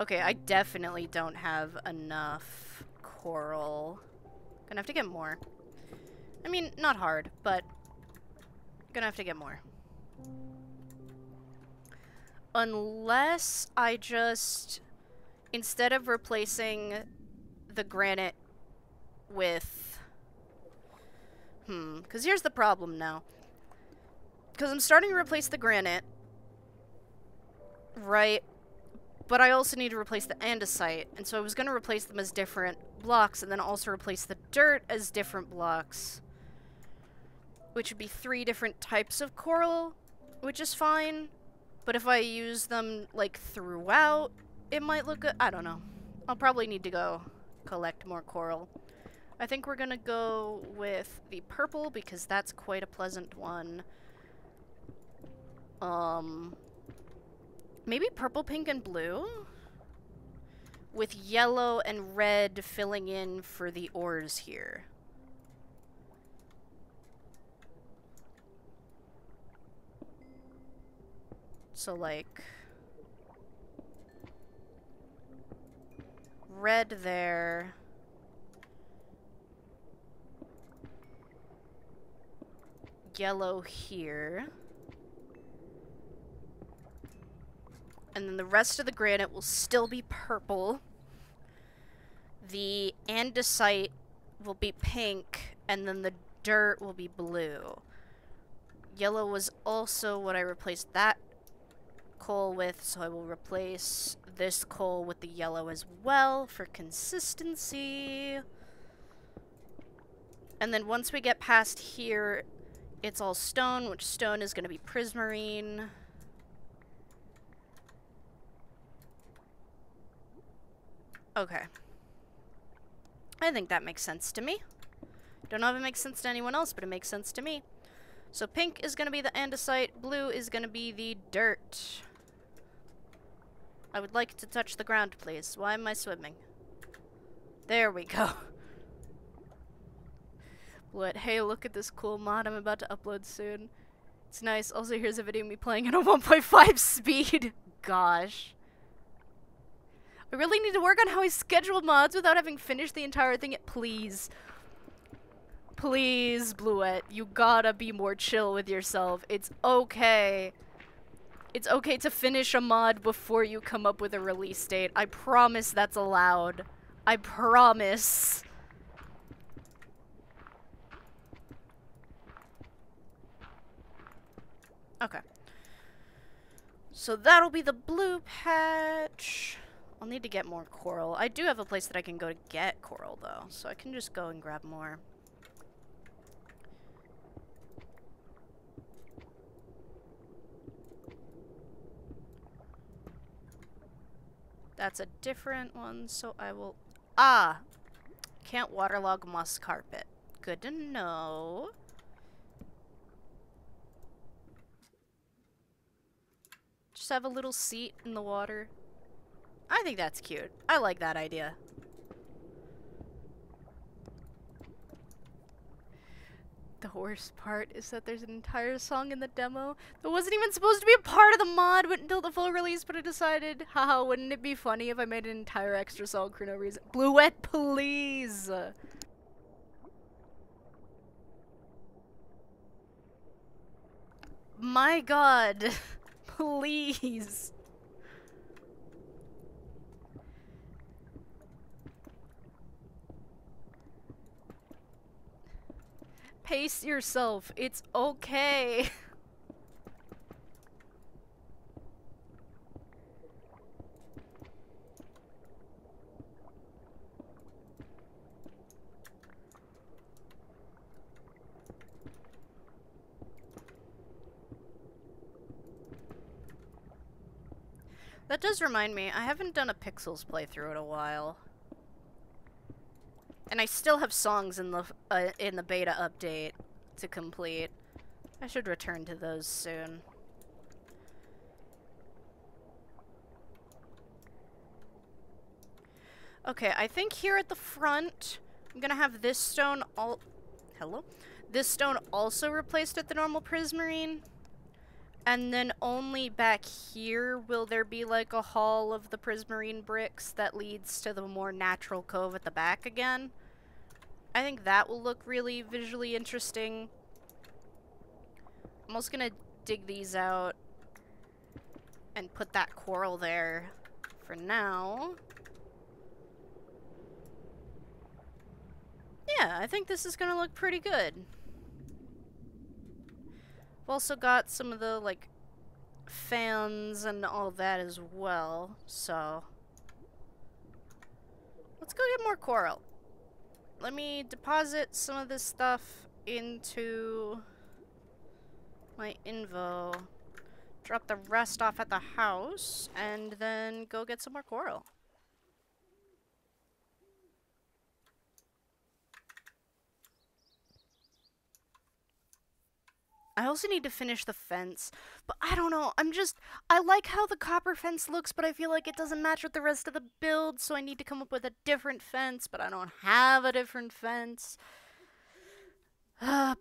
Okay, I definitely don't have enough coral. Gonna have to get more. I mean, not hard, but gonna have to get more. Unless I just, instead of replacing the granite with, because here's the problem now. Because I'm starting to replace the granite, right? But I also need to replace the andesite, and so I was going to replace them as different blocks, and then also replace the dirt as different blocks. Which would be 3 different types of coral, which is fine. But if I use them, like, throughout, it might look good. I don't know. I'll probably need to go collect more coral. I think we're going to go with the purple, because that's quite a pleasant one. Maybe purple, pink, and blue? With yellow and red filling in for the ores here. So, like, red there. Yellow here. And then the rest of the granite will still be purple. The andesite will be pink, and then the dirt will be blue. Yellow was also what I replaced that coal with, so I will replace this coal with the yellow as well for consistency. And then once we get past here, it's all stone, which stone is going to be prismarine. Okay. I think that makes sense to me. Don't know if it makes sense to anyone else, but it makes sense to me. So pink is going to be the andesite, blue is going to be the dirt. I would like to touch the ground, please. Why am I swimming? There we go. What? Hey, look at this cool mod I'm about to upload soon. It's nice. Also, here's a video of me playing at a 1.5 speed. Gosh. I really need to work on how I schedule mods without having finished the entire thing. Please. Please, Bluette. You gotta be more chill with yourself. It's okay. It's okay to finish a mod before you come up with a release date. I promise that's allowed. I promise. Okay. So that'll be the blue patch. I'll need to get more coral. I do have a place that I can go to get coral, though, so I can just go and grab more. That's a different one, so I will... Ah! Can't waterlog moss carpet. Good to know. Just have a little seat in the water. I think that's cute. I like that idea. The worst part is that there's an entire song in the demo that wasn't even supposed to be a part of the mod until the full release, but I decided, haha, wouldn't it be funny if I made an entire extra song for no reason? Bluette, please! My god. Please. Pace yourself. It's okay. That does remind me, I haven't done a Pixels playthrough in a while. And I still have songs in the beta update to complete. I should return to those soon. Okay, I think here at the front, I'm gonna have this stone Hello? This stone also replaced at the normal prismarine. And then only back here will there be like a hall of the prismarine bricks that leads to the more natural cove at the back again. I think that will look really visually interesting. I'm also gonna dig these out and put that coral there for now. Yeah, I think this is gonna look pretty good. I've also got some of the, like, fans and all that as well, so... Let's go get more coral. Let me deposit some of this stuff into my invo, drop the rest off at the house, and then go get some more coral. I also need to finish the fence, but I don't know, I like how the copper fence looks, but I feel like it doesn't match with the rest of the build, so I need to come up with a different fence, but I don't have a different fence.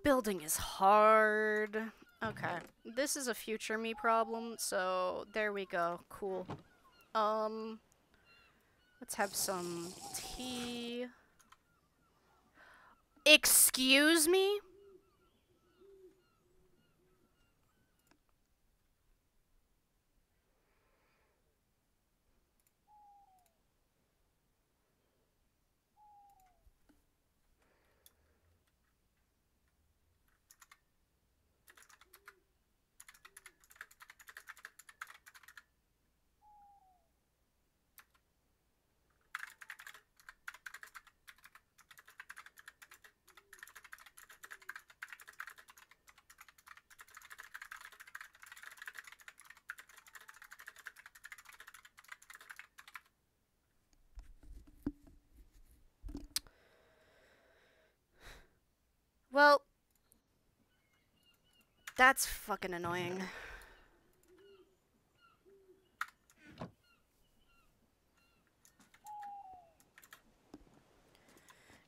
Building is hard. Okay, this is a future me problem, so there we go, cool. Let's have some tea. Excuse me? Well, that's fucking annoying.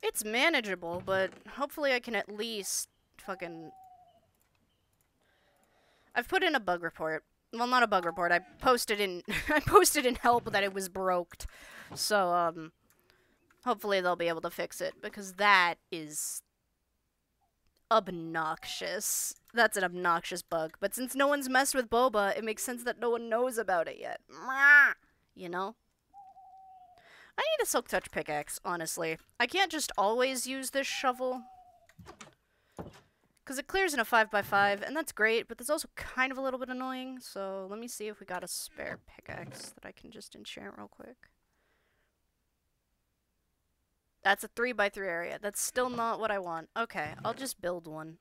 It's manageable, but hopefully I can at least fucking... I've put in a bug report. Well, not a bug report. I posted in I posted in help that it was broked. So, hopefully they'll be able to fix it, because that is obnoxious. That's an obnoxious bug. But since no one's messed with boba, it makes sense that no one knows about it yet. You know? I need a silk touch pickaxe, honestly. I can't just always use this shovel. Because it clears in a 5x5, and that's great, but that's also kind of a little bit annoying. So let me see if we got a spare pickaxe that I can just enchant real quick. That's a 3x3 area. That's still not what I want. Okay, I'll just build one.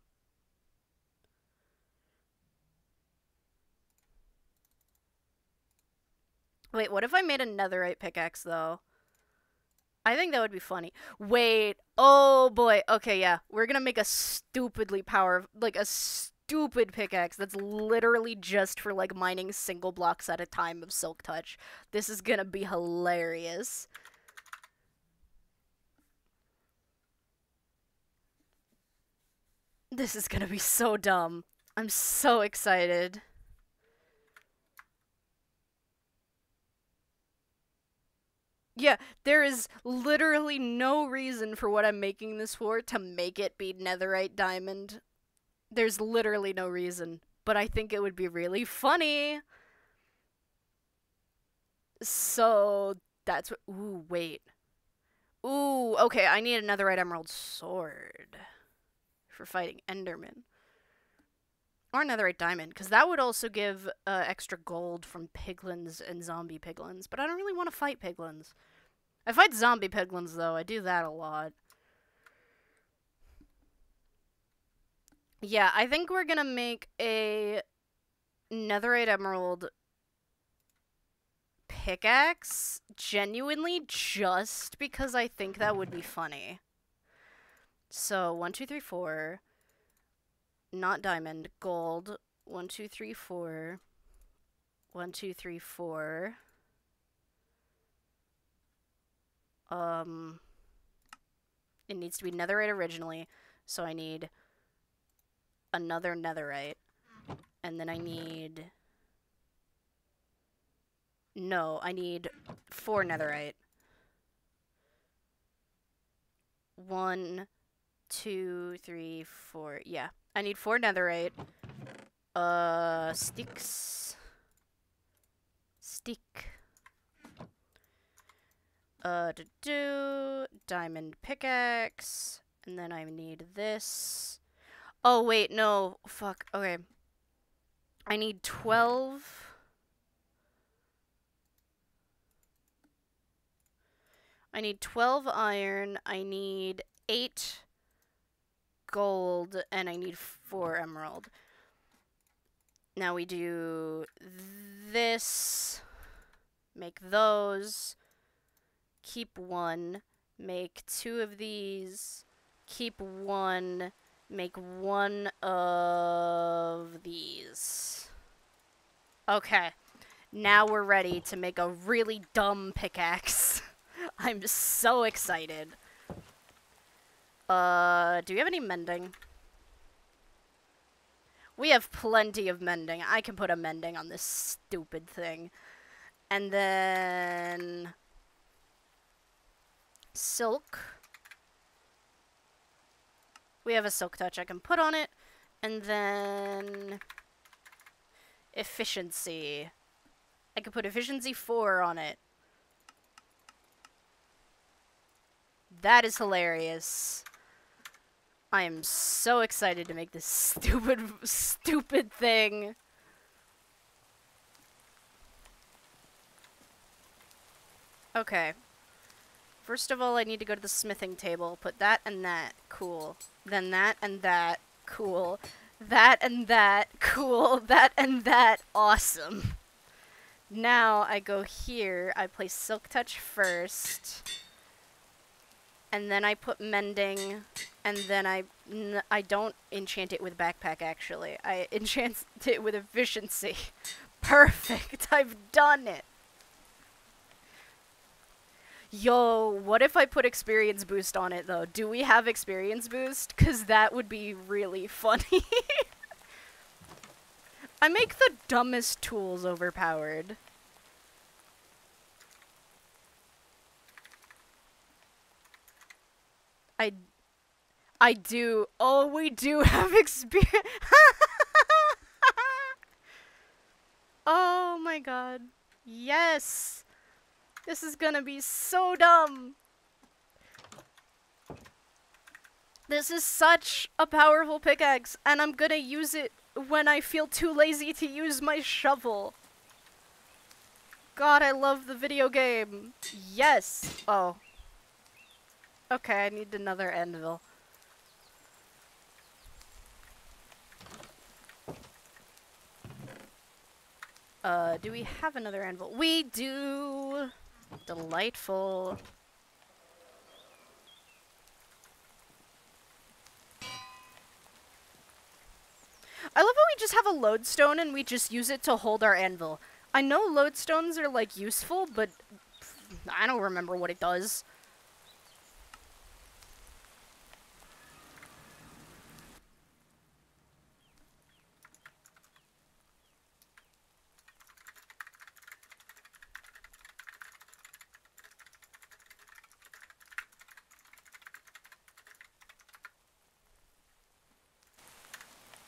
Wait, what if I made a netherite pickaxe, though? I think that would be funny. Wait. Oh, boy. Okay, yeah. We're gonna make a stupidly like, a stupid pickaxe that's literally just for, like, mining single blocks at a time of silk touch. This is gonna be hilarious. This is gonna be so dumb. I'm so excited. Yeah, there is literally no reason for what I'm making this for to make it be netherite diamond. There's literally no reason. But I think it would be really funny. So, that's what. Ooh, wait. Ooh, okay, I need a netherite emerald sword for fighting Enderman. Or netherite diamond, because that would also give extra gold from piglins and zombie piglins. But I don't really want to fight piglins. I fight zombie piglins, though. I do that a lot. Yeah, I think we're gonna make a netherite emerald pickaxe genuinely just because I think that would be funny. So, 1, 2, 3, 4. Not diamond. Gold. 1, 2, 3, 4. 1, 2, 3, 4. It needs to be netherite originally, so I need another netherite. And then I need... No, I need 4 netherite. 1, 2, 3, 4. Yeah, I need 4 netherite. Sticks. Stick. Diamond pickaxe. And then I need this. Oh, wait, no. Fuck. Okay. I need 12. I need 12 iron. I need 8 gold. And I need 4 emerald. Now we do this. Make those. Keep 1. Make 2 of these. Keep 1. Make 1 of these. Okay. Now we're ready to make a really dumb pickaxe. I'm so excited. Do we have any mending? We have plenty of mending. I can put a mending on this stupid thing. And then... silk. We have a silk touch I can put on it. And then... efficiency. I can put efficiency 4 on it. That is hilarious. I am so excited to make this stupid thing. Okay. First of all, I need to go to the smithing table. Put that and that. Cool. Then that and that. Cool. That and that. Cool. That and that. Awesome. Now I go here. I place Silk Touch first. And then I put mending. And then I don't enchant it with backpack, actually. I enchant it with efficiency. Perfect. I've done it. Yo, what if I put experience boost on it, though? Do we have experience boost? Because that would be really funny. I make the dumbest tools overpowered. I do. Oh, we do have experience. Oh my god. Yes. This is gonna be so dumb. This is such a powerful pickaxe, and I'm gonna use it when I feel too lazy to use my shovel. God, I love the video game. Yes. Oh. Okay, I need another anvil. Do we have another anvil? We do! Delightful. I love how we just have a lodestone and we just use it to hold our anvil. I know lodestones are, like, useful, but I don't remember what it does.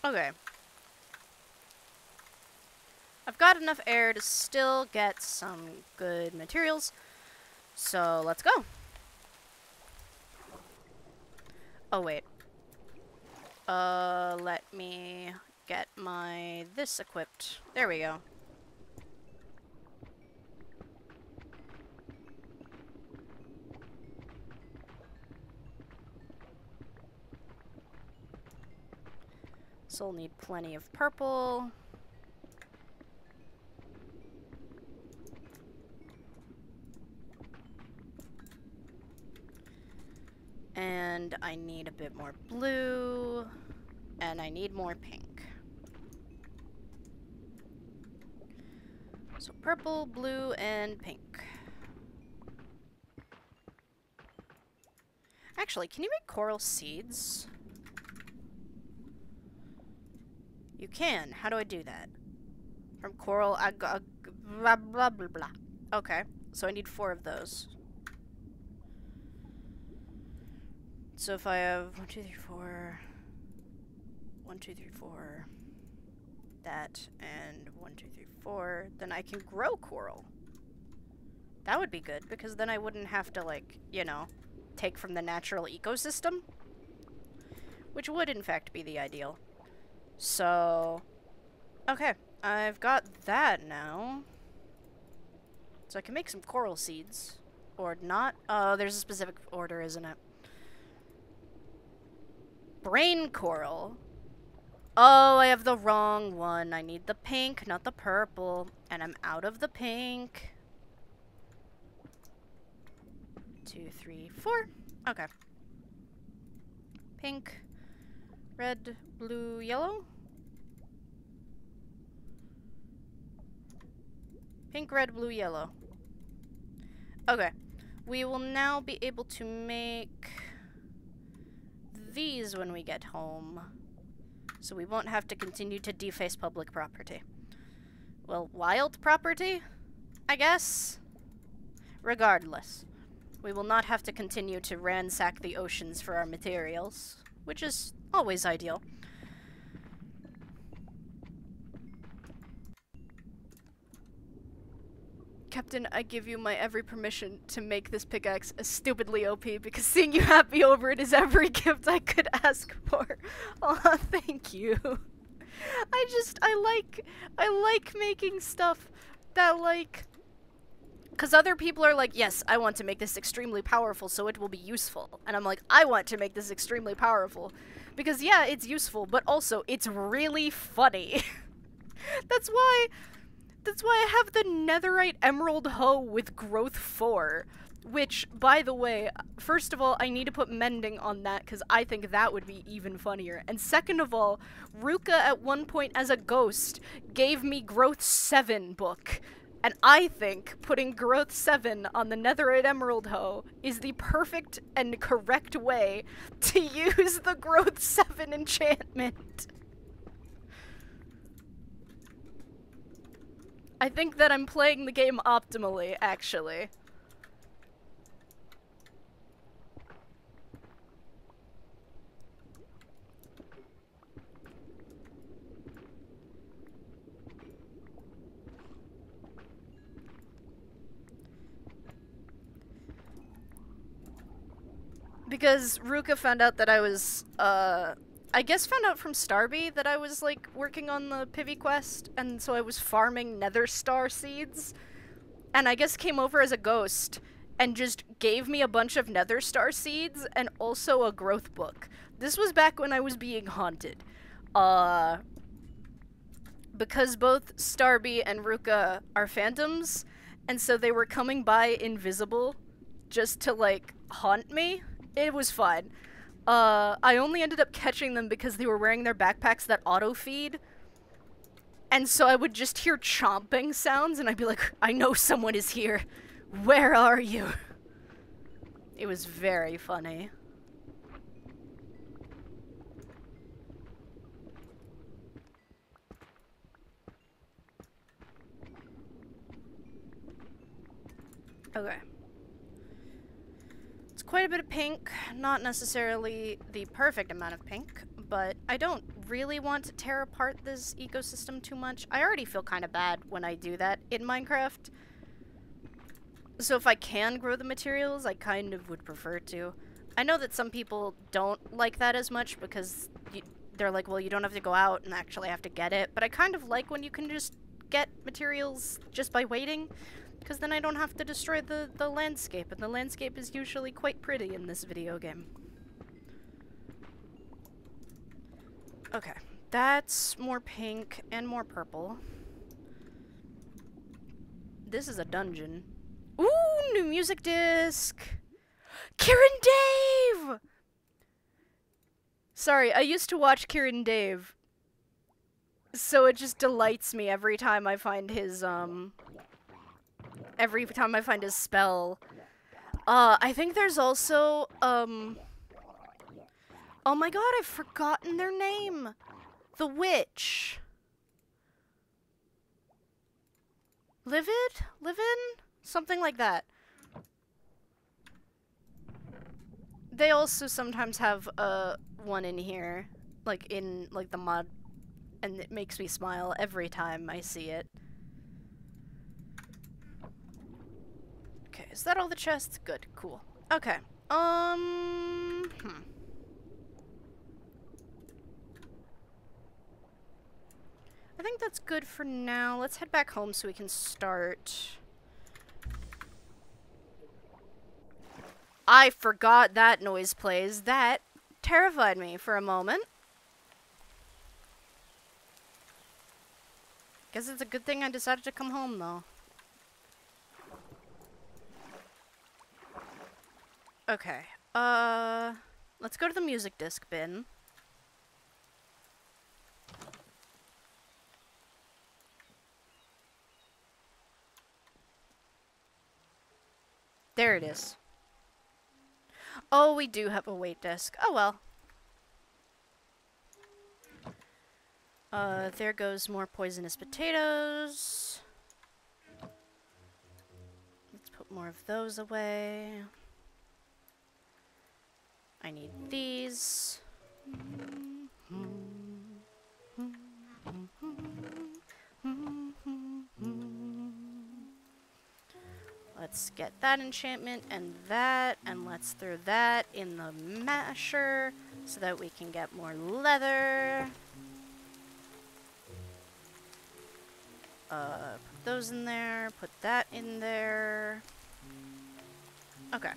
Okay. I've got enough air to still get some good materials, so let's go. Oh, wait. Let me get this equipped. There we go. So we'll need plenty of purple. And I need a bit more blue. And I need more pink. So purple, blue, and pink. Actually, can you make coral seeds? You can. How do I do that? From coral, blah, blah, blah, blah. Okay, so I need 4 of those. So if I have 1, 2, 3, 4, 1, 2, 3, 4, that, and 1, 2, 3, 4, then I can grow coral. That would be good, because then I wouldn't have to, like, you know, take from the natural ecosystem. Which would, in fact, be the ideal. So, okay, I've got that now. So I can make some coral seeds. Or not. Oh, there's a specific order, isn't it? Brain coral. Oh, I have the wrong one. I need the pink, not the purple. And I'm out of the pink. 2, 3, 4. Okay. Pink, red, blue, yellow. Pink, red, blue, yellow. Okay. We will now be able to make these when we get home. So we won't have to continue to deface public property. Well, wild property, I guess? Regardless, we will not have to continue to ransack the oceans for our materials, which is always ideal. Captain, I give you my every permission to make this pickaxe as stupidly OP, because seeing you happy over it is every gift I could ask for. Aw, thank you. I like making stuff that, like, because other people are like, yes, I want to make this extremely powerful so it will be useful. And I'm like, I want to make this extremely powerful because, yeah, it's useful, but also it's really funny. That's why I have the netherite emerald hoe with growth 4. Which, by the way, first of all, I need to put mending on that because I think that would be even funnier. And second of all, Ruka at one point as a ghost gave me growth 7 book. And I think putting growth 7 on the netherite emerald hoe is the perfect and correct way to use the growth 7 enchantment. I think that I'm playing the game optimally, actually. Because Ruka found out that I was, I guess found out from Starby that I was, like, working on the Pivy quest, and so I was farming nether star seeds, and I guess came over as a ghost, and just gave me a bunch of nether star seeds, and also a growth book. This was back when I was being haunted. because both Starby and Ruka are phantoms, and so they were coming by invisible just to, like, haunt me. It was fine. I only ended up catching them because they were wearing their backpacks that auto-feed. And so I would just hear chomping sounds, and I'd be like, I know someone is here. Where are you? It was very funny. Okay. It's quite a bit of pink. Not necessarily the perfect amount of pink, but I don't really want to tear apart this ecosystem too much. I already feel kind of bad when I do that in Minecraft. So if I can grow the materials, I kind of would prefer to. I know that some people don't like that as much because they're like, well, you don't have to go out and actually have to get it. But I kind of like when you can just get materials just by waiting, because then I don't have to destroy the landscape, and the landscape is usually quite pretty in this video game. Okay, that's more pink and more purple. This is a dungeon. Ooh, new music disc! Kieran Dave! Sorry, I used to watch Kieran Dave, so it just delights me every time I find his, every time I find his spell. I think there's also, oh my god, I've forgotten their name! The witch. Livid? Livin? Something like that. They also sometimes have, one in here. Like, in, like, the mod. And it makes me smile every time I see it. Okay, is that all the chests? Good, cool. Okay. I think that's good for now. Let's head back home so we can start. I forgot that noise plays. That terrified me for a moment. Guess it's a good thing I decided to come home, though. Okay. Let's go to the music disc bin. There it is. Oh, we do have a weight disc. Oh well. There goes more poisonous potatoes. Let's put more of those away. I need these. Let's get that enchantment and let's throw that in the masher so that we can get more leather. Put those in there, put that in there. Okay.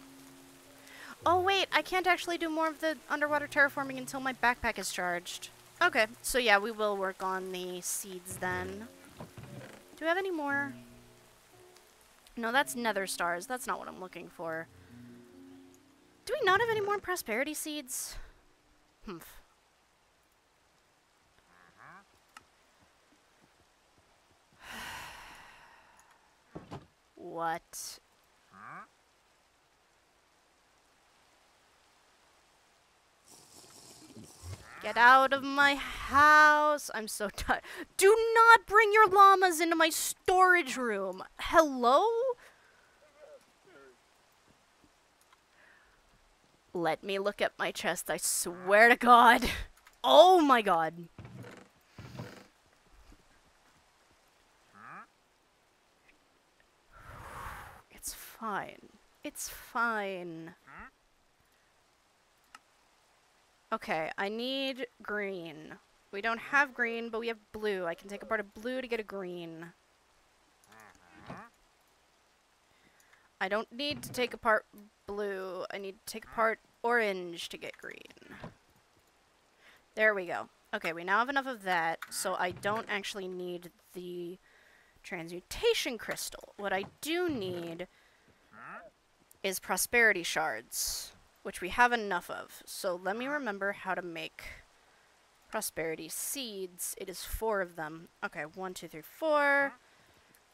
Oh wait, I can't actually do more of the underwater terraforming until my backpack is charged. Okay, so yeah, we will work on the seeds then. Do we have any more? No, that's nether stars. That's not what I'm looking for. Do we not have any more prosperity seeds? Humph. What? Get out of my house. I'm so tired. Do not bring your llamas into my storage room. Hello? Let me look at my chest. I swear to God. Oh my God. It's fine. It's fine. Okay, I need green. We don't have green, but we have blue. I can take apart a blue to get a green. I don't need to take apart blue. I need to take apart orange to get green. There we go. Okay, we now have enough of that, so I don't actually need the transmutation crystal. What I do need is prosperity shards, which we have enough of. So let me remember how to make prosperity seeds. It is 4 of them. Okay, 1, 2, 3, 4.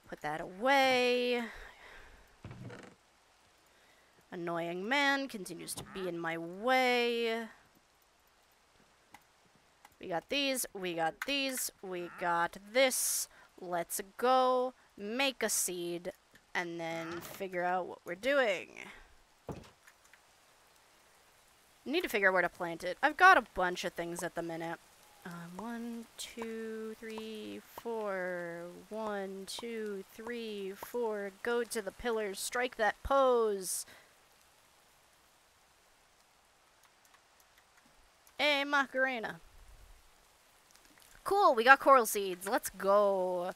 Put that away. Annoying man continues to be in my way. We got these, we got these, we got this. Let's go make a seed and then figure out what we're doing. Need to figure out where to plant it. I've got a bunch of things at the minute. 1, 2, 3, 4. 1, 2, 3, 4. Go to the pillars. Strike that pose. Hey, Macarena. Cool, we got coral seeds. Let's go.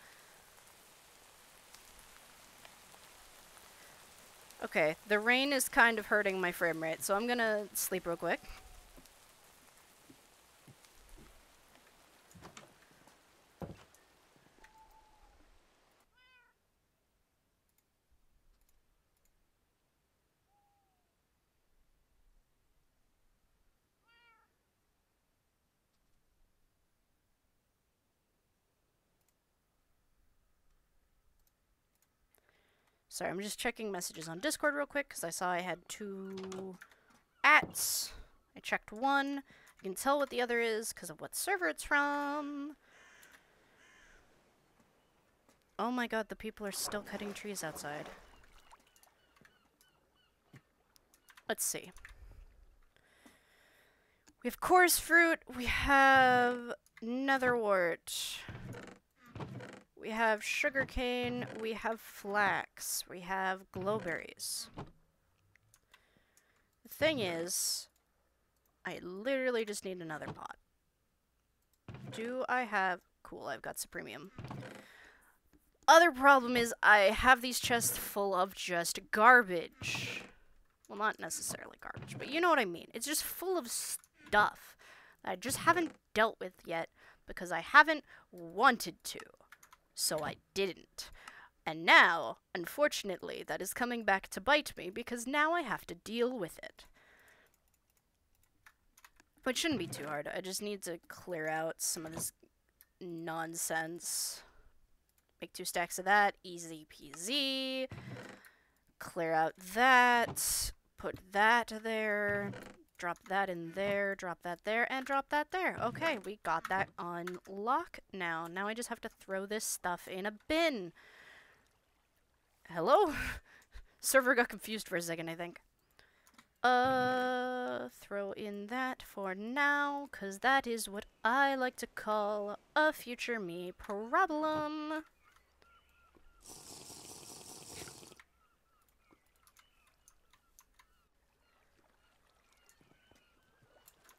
Okay, the rain is kind of hurting my frame rate, so I'm gonna sleep real quick. Sorry, I'm just checking messages on Discord real quick because I saw I had 2 ats. I checked 1. I can tell what the other is because of what server it's from. Oh my god, the people are still cutting trees outside. Let's see. We have chorus fruit. We have netherwort. We have sugarcane, we have flax, we have glowberries. The thing is, I literally just need another pot. Do I have... Cool, I've got supremium. Other problem is I have these chests full of just garbage. Well, not necessarily garbage, but you know what I mean. It's just full of stuff that I just haven't dealt with yet because I haven't wanted to. So I didn't. And now, unfortunately, that is coming back to bite me because now I have to deal with it. Which shouldn't be too hard. I just need to clear out some of this nonsense. Make 2 stacks of that. Easy peasy. Clear out that. Put that there. Drop that in there, drop that there, and drop that there. Okay, we got that on lock now. Now I just have to throw this stuff in a bin. Hello? Server got confused for a second, I think. Throw in that for now, because that is what I like to call a future me problem.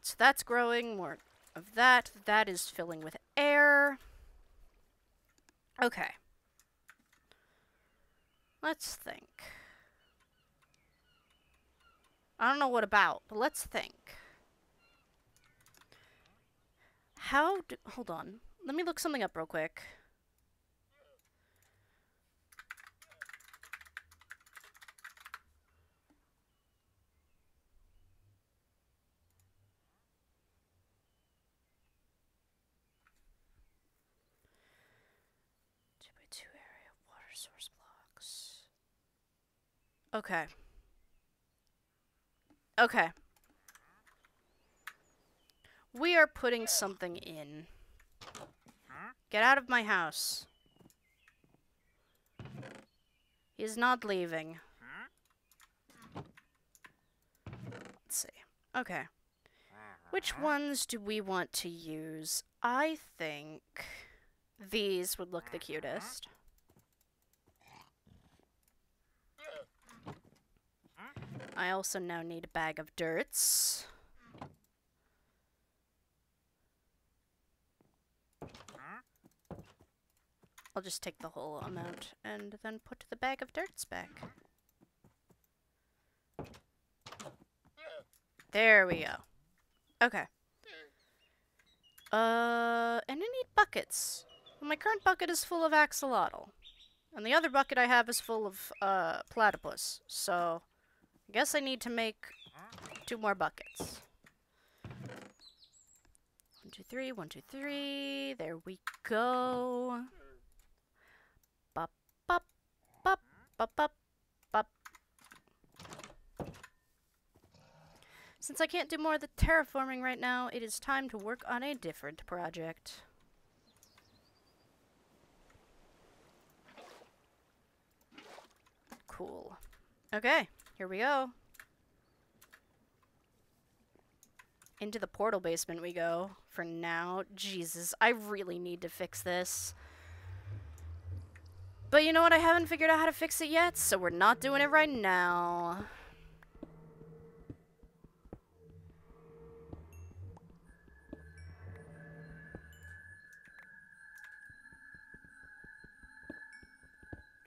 So that's growing, more of that. That is filling with air. Okay. Let's think. I don't know what about, but let's think. Hold on. Let me look something up real quick. Source blocks. Okay. Okay. We are putting something in. Get out of my house. He's not leaving. Let's see. Okay. Which ones do we want to use? I think these would look the cutest. I also now need a bag of dirts. I'll just take the whole amount and then put the bag of dirts back. There we go. Okay. And I need buckets. Well, my current bucket is full of axolotl. And the other bucket I have is full of, platypus. So, I guess I need to make 2 more buckets. 1, 2, 3, 1, 2, 3. There we go. Bop, bop, bop, bop, bop, bop. Since I can't do more of the terraforming right now, it is time to work on a different project. Cool. Okay, here we go. Into the portal basement we go for now. Jesus, I really need to fix this. But you know what? I haven't figured out how to fix it yet, so we're not doing it right now.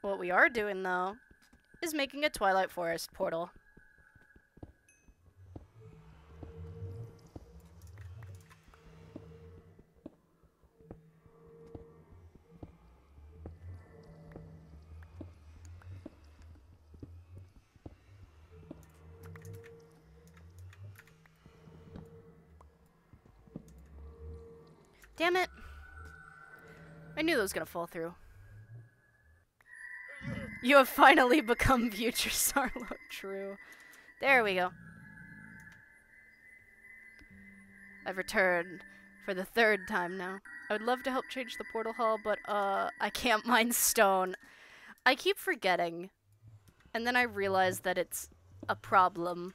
What we are doing, though, is making a Twilight Forest portal. Damn it. I knew that was gonna fall through. You have finally become future Sarlo. True. There we go. I've returned for the 3rd time now. I would love to help change the portal hall, but, I can't mine stone. I keep forgetting. And then I realize that it's a problem.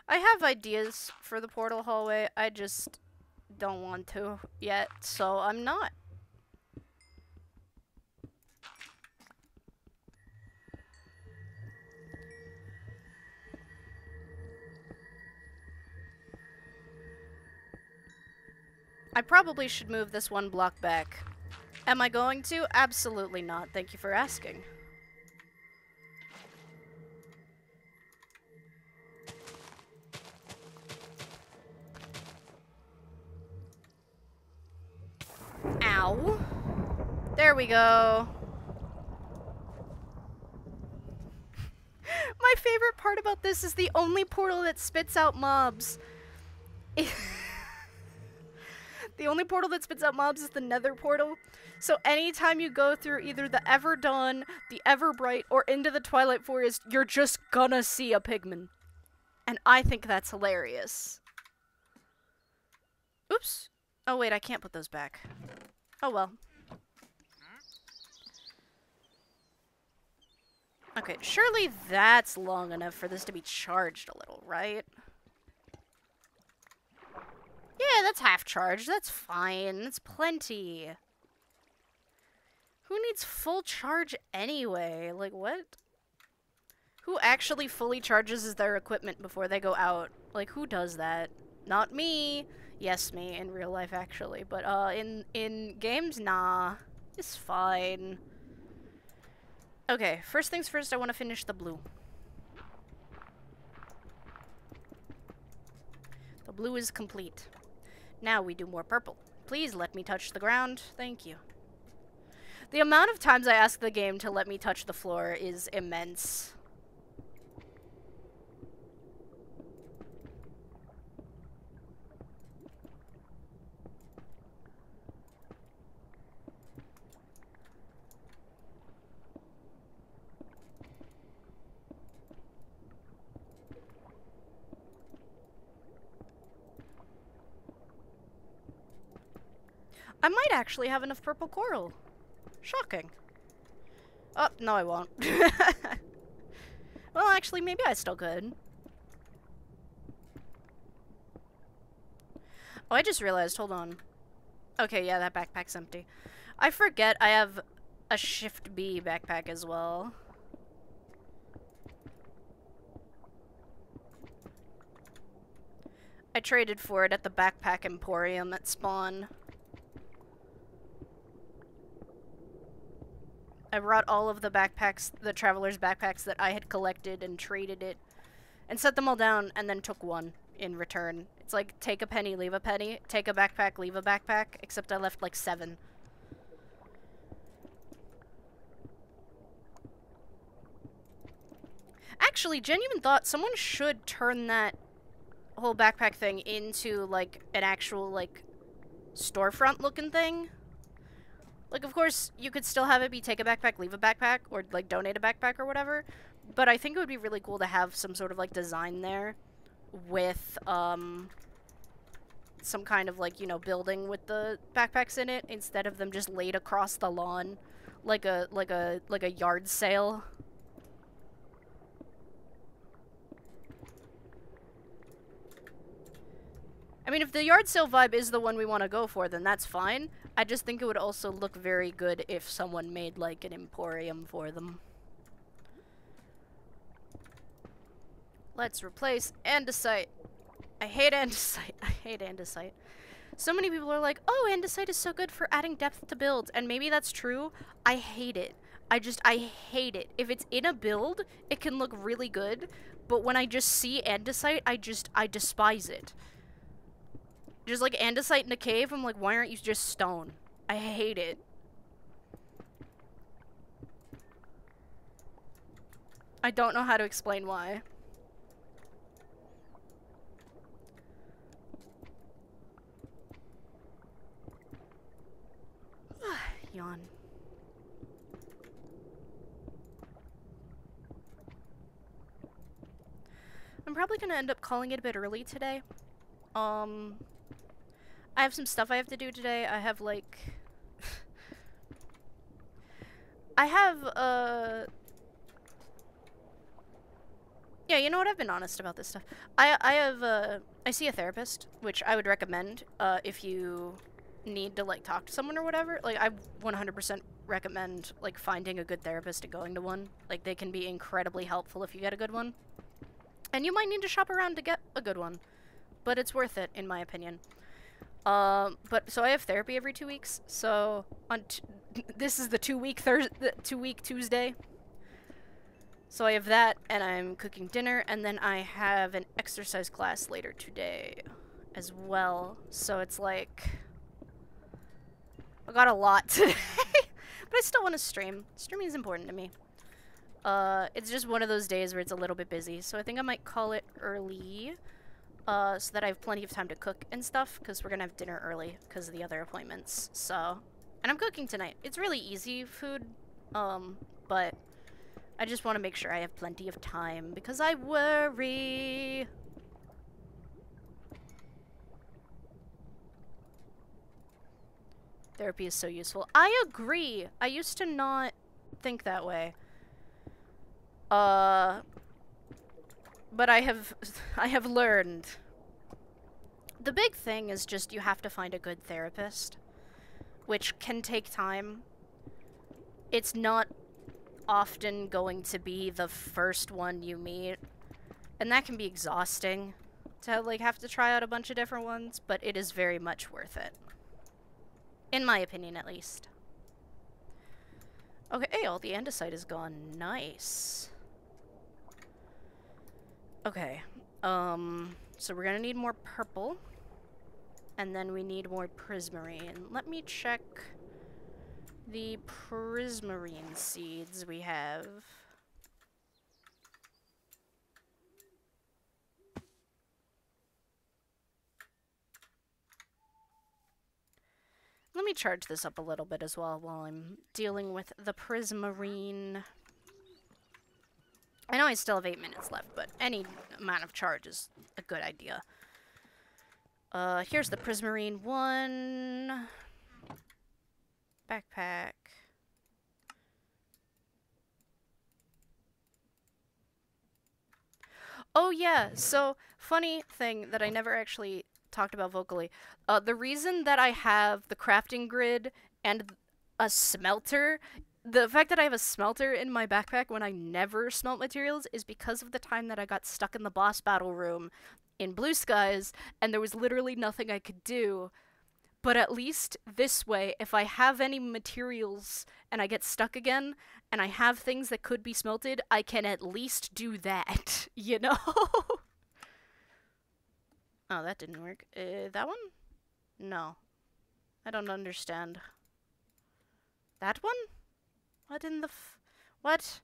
I have ideas for the portal hallway, I just don't want to yet, so I'm not. I probably should move this 1 block back. Am I going to? Absolutely not. Thank you for asking. Ow. There we go. My favorite part about this is the only portal that spits out mobs. The only portal that spits out mobs is the Nether portal. So anytime you go through either the Everdawn, the Everbright, or into the Twilight Forest, you're just gonna see a pigman. And I think that's hilarious. Oops. Oh wait, I can't put those back. Oh well. Okay, surely that's long enough for this to be charged a little, right? Yeah, that's half charged. That's fine. That's plenty. Who needs full charge anyway? Like, what? Who actually fully charges their equipment before they go out? Like, who does that? Not me. Yes, me in real life, actually. But, in games, nah. It's fine. Okay, first things first, I want to finish the blue. The blue is complete. Now we do more purple. Please let me touch the ground. Thank you. The amount of times I ask the game to let me touch the floor is immense. I might actually have enough purple coral. Shocking. Oh, no I won't. Well, actually, maybe I still could. Oh, I just realized, hold on. Okay, yeah, that backpack's empty. I forget I have a Shift B backpack as well. I traded for it at the Backpack Emporium at spawn. I brought all of the backpacks, the traveler's backpacks that I had collected and traded it. And set them all down and then took one. in return. It's like, take a penny, leave a penny. Take a backpack, leave a backpack. Except I left, like, 7. Actually, genuine thought, someone should turn that whole backpack thing into, like, an actual, like, storefront-looking thing. Like, of course, you could still have it be take a backpack, leave a backpack, or, like, donate a backpack or whatever. But I think it would be really cool to have some sort of, like, design there with, some kind of, like, you know, building with the backpacks in it instead of them just laid across the lawn like a yard sale. I mean, if the yard sale vibe is the one we want to go for, then that's fine. I just think it would also look very good if someone made, like, an emporium for them. Let's replace andesite. I hate andesite. I hate andesite. So many people are like, oh, andesite is so good for adding depth to builds. And maybe that's true. I hate it. I hate it. If it's in a build, it can look really good. But when I just see andesite, I despise it. Just like andesite in a cave, I'm like, why aren't you just stone? I hate it. I don't know how to explain why. Yawn. I'm probably gonna end up calling it a bit early today. I have some stuff I have to do today. I have, like... I have, yeah, you know what? I've been honest about this stuff. I see a therapist, which I would recommend, if you need to, like, talk to someone or whatever. Like, I 100% recommend, like, finding a good therapist and going to one. Like, they can be incredibly helpful if you get a good one. And you might need to shop around to get a good one. But it's worth it, in my opinion. So I have therapy every 2 weeks, so on this is the 2-week Tuesday. So I have that, and I'm cooking dinner, and then I have an exercise class later today as well. So it's like, I got a lot today, but I still want to stream. Streaming is important to me. It's just one of those days where it's a little bit busy, so I think I might call it early. So that I have plenty of time to cook and stuff, because we're gonna have dinner early because of the other appointments, so... And I'm cooking tonight. It's really easy food, but I just want to make sure I have plenty of time, because I worry. Therapy is so useful. I agree! I used to not think that way. But I have learned. The big thing is just you have to find a good therapist, which can take time. It's not often going to be the first one you meet, and that can be exhausting to, like, have to try out a bunch of different ones, but it is very much worth it. In my opinion, at least. Okay, hey, all the andesite is gone. Nice. Okay, so we're gonna need more purple, and then we need more prismarine. Let me check the prismarine seeds we have. Let me charge this up a little bit as well while I'm dealing with the prismarine. I know I still have 8 minutes left, but any amount of charge is a good idea. Here's the prismarine one. Backpack. Oh yeah, so funny thing that I never actually talked about vocally. The reason that I have the crafting grid and a smelter, the fact that I have a smelter in my backpack when I never smelt materials is because of the time that I got stuck in the boss battle room in Blue Skies, and there was literally nothing I could do. But at least this way, if I have any materials and I get stuck again, and I have things that could be smelted, I can at least do that, you know? Oh, that didn't work. That one? No. I don't understand. That one? What in the what?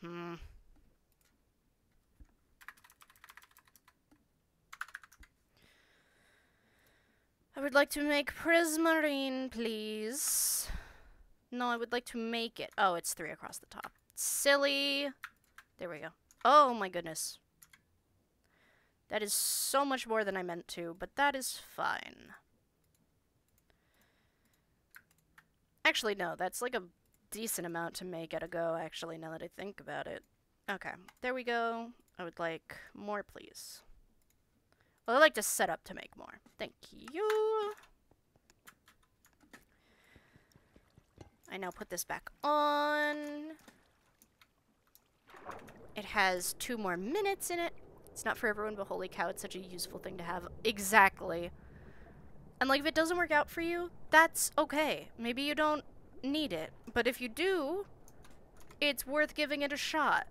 I would like to make prismarine, please. No, I would like to make it. Oh, it's 3 across the top. Silly. There we go. Oh my goodness. That is so much more than I meant to, but that is fine. Actually, no, that's like a decent amount to make at a go, actually, now that I think about it. Okay, there we go. I would like more, please. Well, I'd like to set up to make more. Thank you. I now put this back on. It has 2 more minutes in it. It's not for everyone, but holy cow, it's such a useful thing to have. Exactly. And, like, if it doesn't work out for you, that's okay. Maybe you don't need it. But if you do, it's worth giving it a shot.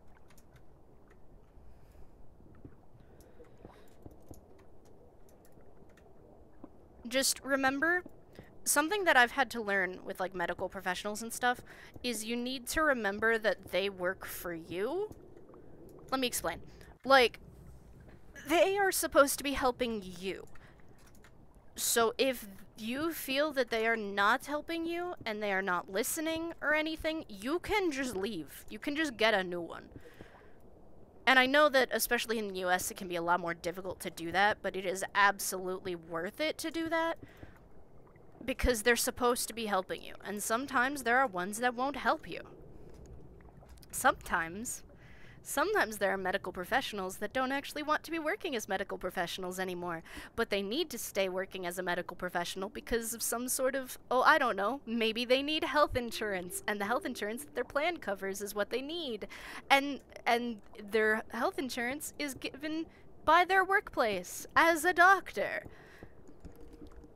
Just remember, something that I've had to learn with, like, medical professionals and stuff is you need to remember that they work for you. Let me explain. Like, they are supposed to be helping you. So if you feel that they are not helping you and they are not listening or anything, you can just leave. You can just get a new one. And I know that, especially in the US, it can be a lot more difficult to do that, but it is absolutely worth it to do that. Because they're supposed to be helping you. And sometimes there are ones that won't help you. Sometimes there are medical professionals that don't actually want to be working as medical professionals anymore, but they need to stay working as a medical professional because of some sort of, oh, I don't know, maybe they need health insurance, and the health insurance that their plan covers is what they need. And their health insurance is given by their workplace as a doctor.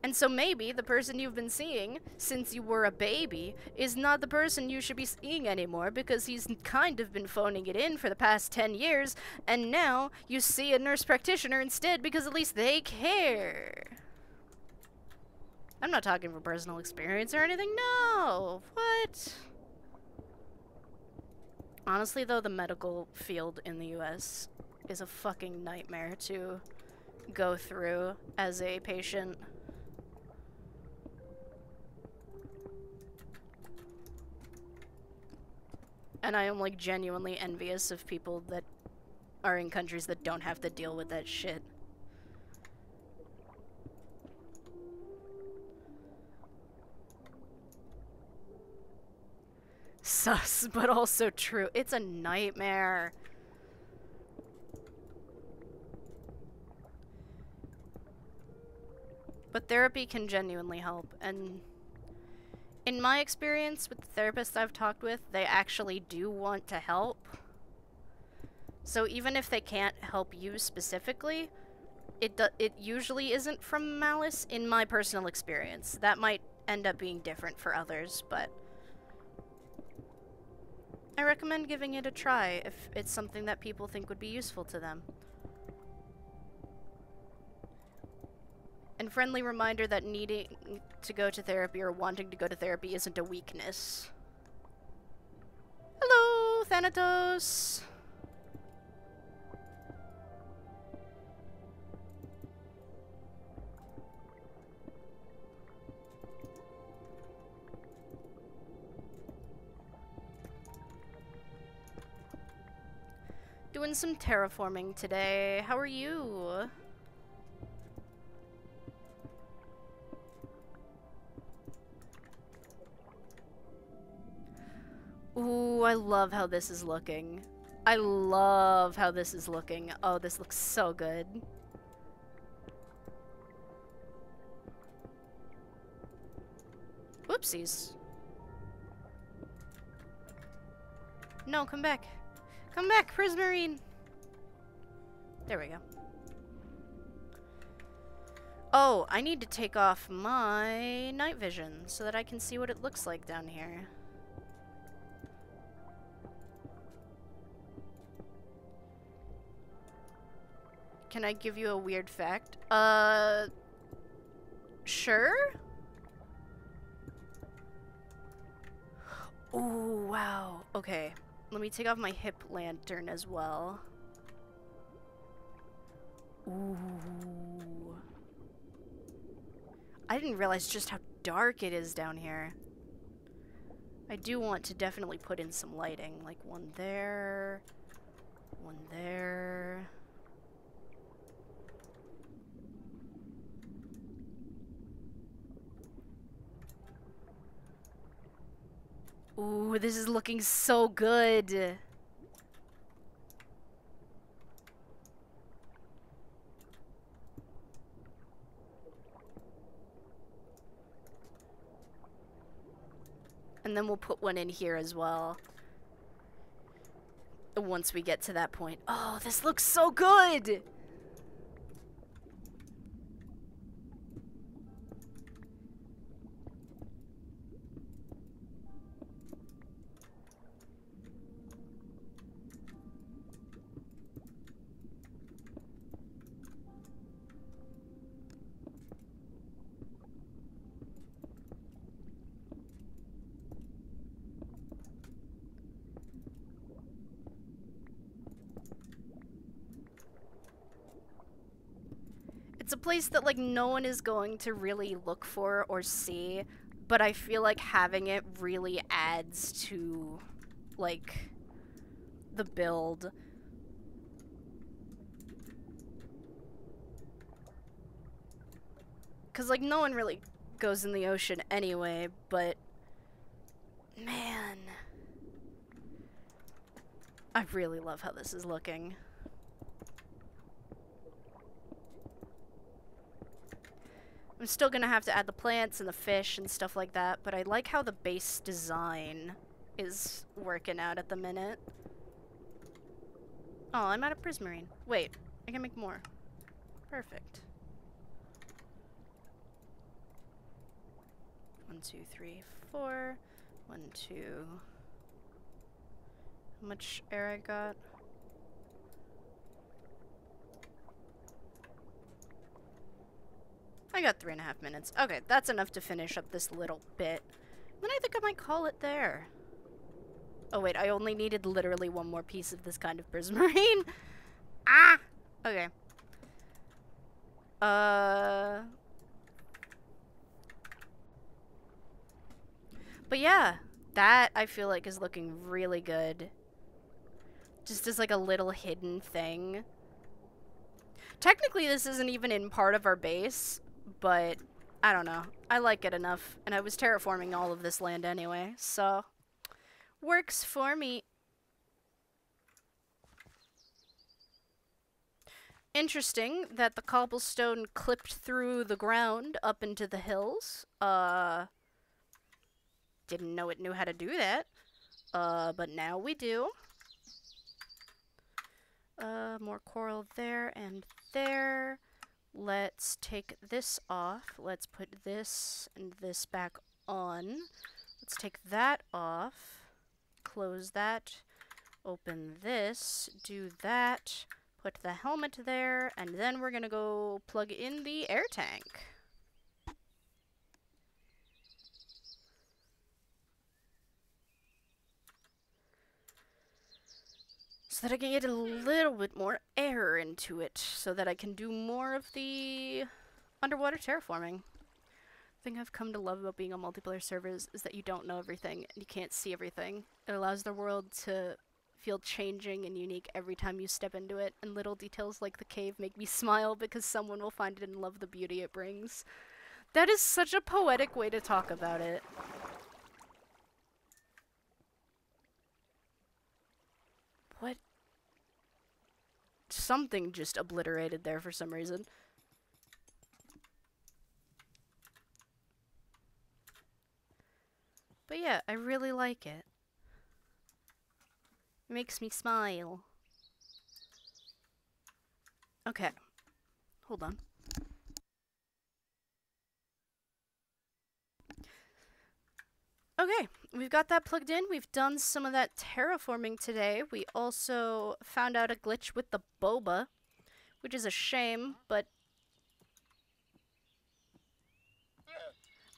And so maybe the person you've been seeing since you were a baby is not the person you should be seeing anymore because he's kind of been phoning it in for the past 10 years, and now you see a nurse practitioner instead because at least they care. I'm not talking from personal experience or anything, no! What? Honestly, though, the medical field in the US is a fucking nightmare to go through as a patient. And I am, like, genuinely envious of people that are in countries that don't have to deal with that shit. Sus, but also true. It's a nightmare. But therapy can genuinely help, and in my experience with the therapists I've talked with, they actually do want to help. So even if they can't help you specifically, it usually isn't from malice, in my personal experience. That might end up being different for others, but I recommend giving it a try if it's something that people think would be useful to them. And friendly reminder that needing to go to therapy or wanting to go to therapy isn't a weakness. Hello, Thanatos! Doing some terraforming today. How are you? Ooh, I love how this is looking. I love how this is looking. Oh, this looks so good. Whoopsies. No, come back. Come back, Prismarine! There we go. Oh, I need to take off my night vision so that I can see what it looks like down here. Can I give you a weird fact? Sure? Ooh, wow. Okay. Let me take off my hip lantern as well. Ooh. I didn't realize just how dark it is down here. I do want to definitely put in some lighting. Like one there. One there. Ooh, this is looking so good. And then we'll put one in here as well. Once we get to that point. Oh, this looks so good! It's a place that, like, no one is going to really look for or see, but I feel like having it really adds to, like, the build. Because, like, no one really goes in the ocean anyway, but... man. I really love how this is looking. I'm still gonna have to add the plants and the fish and stuff like that, but I like how the base design is working out at the minute. Oh, I'm out of prismarine. Wait, I can make more. Perfect. 1, 2, 3, 4. 1, 2. How much air I got? I got 3.5 minutes. Okay, that's enough to finish up this little bit. Then I think I might call it there. Oh wait, I only needed literally one more piece of this kind of prismarine. Ah! Okay. But yeah, that I feel like is looking really good. Just as like a little hidden thing. Technically this isn't even in part of our base, but I don't know. I like it enough, and I was terraforming all of this land anyway, so works for me. Interesting that the cobblestone clipped through the ground up into the hills. Didn't know it knew how to do that. But now we do. More coral there and there. Let's take this off. Let's put this and this back on. Let's take that off. Close that. Open this. Do that. Put the helmet there. And then we're gonna go plug in the air tank. So that I can get a little bit more air into it, so that I can do more of the underwater terraforming. The thing I've come to love about being on multiplayer servers is that you don't know everything, and you can't see everything. It allows the world to feel changing and unique every time you step into it, and little details like the cave make me smile because someone will find it and love the beauty it brings. That is such a poetic way to talk about it. What? Something just obliterated there for some reason. But yeah, I really like it. It makes me smile. Okay. Hold on. Okay, we've got that plugged in. We've done some of that terraforming today. We also found out a glitch with the boba, which is a shame, but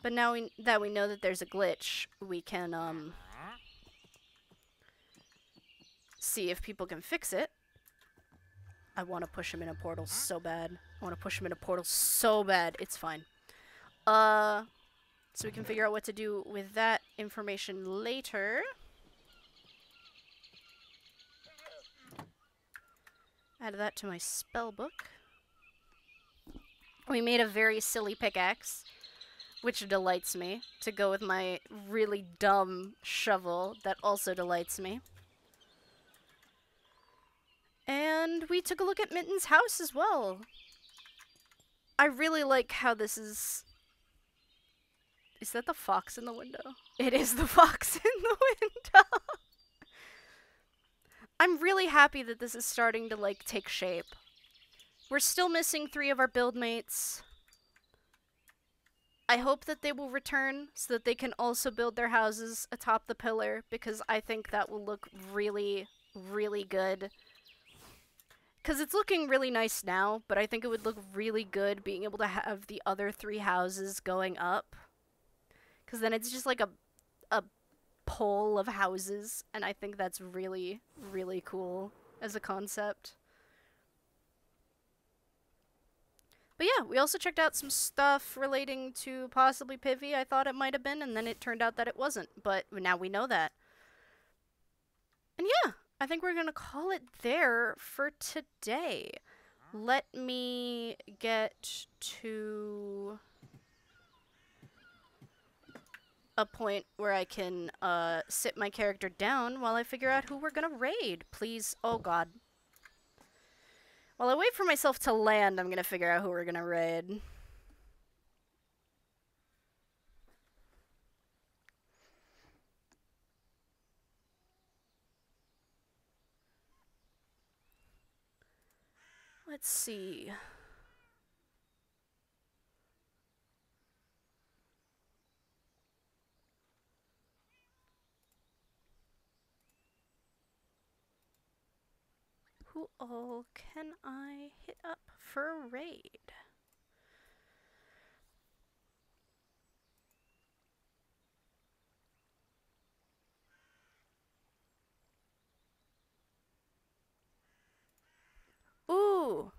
now that we know that there's a glitch, we can see if people can fix it. I want to push him in a portal so bad. I want to push him in a portal so bad. It's fine. So we can figure out what to do with that information later. Add that to my spell book. We made a very silly pickaxe, which delights me, to go with my really dumb shovel that also delights me. And we took a look at Mitten's house as well. I really like how this is... Is that the fox in the window? It is the fox in the window! I'm really happy that this is starting to, like, take shape. We're still missing 3 of our build mates. I hope that they will return so that they can also build their houses atop the pillar, because I think that will look really, really good. Because it's looking really nice now, but I think it would look really good being able to have the other 3 houses going up. Because then it's just like a pole of houses, and I think that's really, really cool as a concept. But yeah, we also checked out some stuff relating to possibly Pivy. I thought it might have been, and then it turned out that it wasn't. But now we know that. And yeah, I think we're going to call it there for today. Let me get to a point where I can sit my character down while I figure out who we're going to raid. Please. Oh, God. While I wait for myself to land, I'm going to figure out who we're going to raid. Let's see. Who all can I hit up for a raid? Ooh!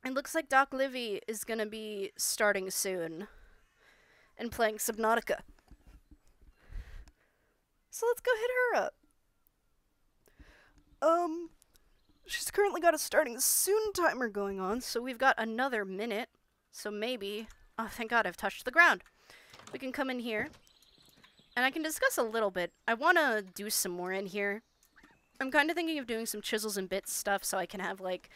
It looks like Doc Livy is gonna be starting soon and playing Subnautica. So let's go hit her up. She's currently got a starting soon timer going on, so we've got another minute. So maybe, oh thank God I've touched the ground. We can come in here, and I can discuss a little bit. I want to do some more in here. I'm kind of thinking of doing some chisels and bits stuff so I can have, like,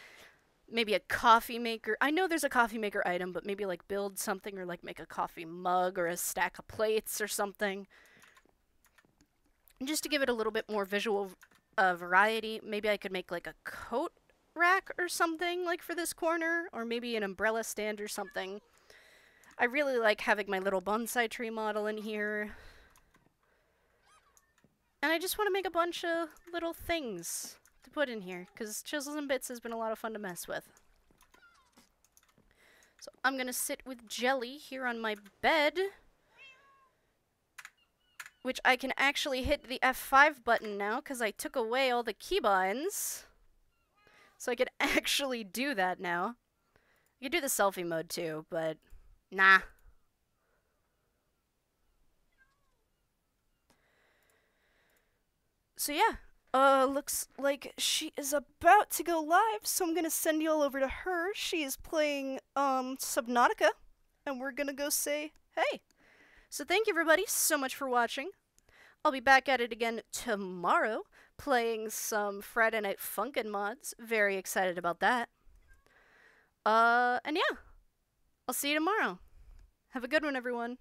maybe a coffee maker. I know there's a coffee maker item, but maybe, like, build something or, like, make a coffee mug or a stack of plates or something. And just to give it a little bit more visual variety, maybe I could make, like, a coat rack or something, like, for this corner, or maybe an umbrella stand or something. I really like having my little bonsai tree model in here. And I just want to make a bunch of little things to put in here, because Chisels and Bits has been a lot of fun to mess with. So I'm going to sit with Jelly here on my bed, which I can actually hit the F5 button now, because I took away all the keybinds. So I can actually do that now. You could do the selfie mode too, but nah. So yeah, looks like she is about to go live, so I'm gonna send you all over to her. She is playing, Subnautica, and we're gonna go say hey. So thank you everybody so much for watching. I'll be back at it again tomorrow, playing some Friday Night Funkin' mods. Very excited about that. And yeah, I'll see you tomorrow. Have a good one, everyone.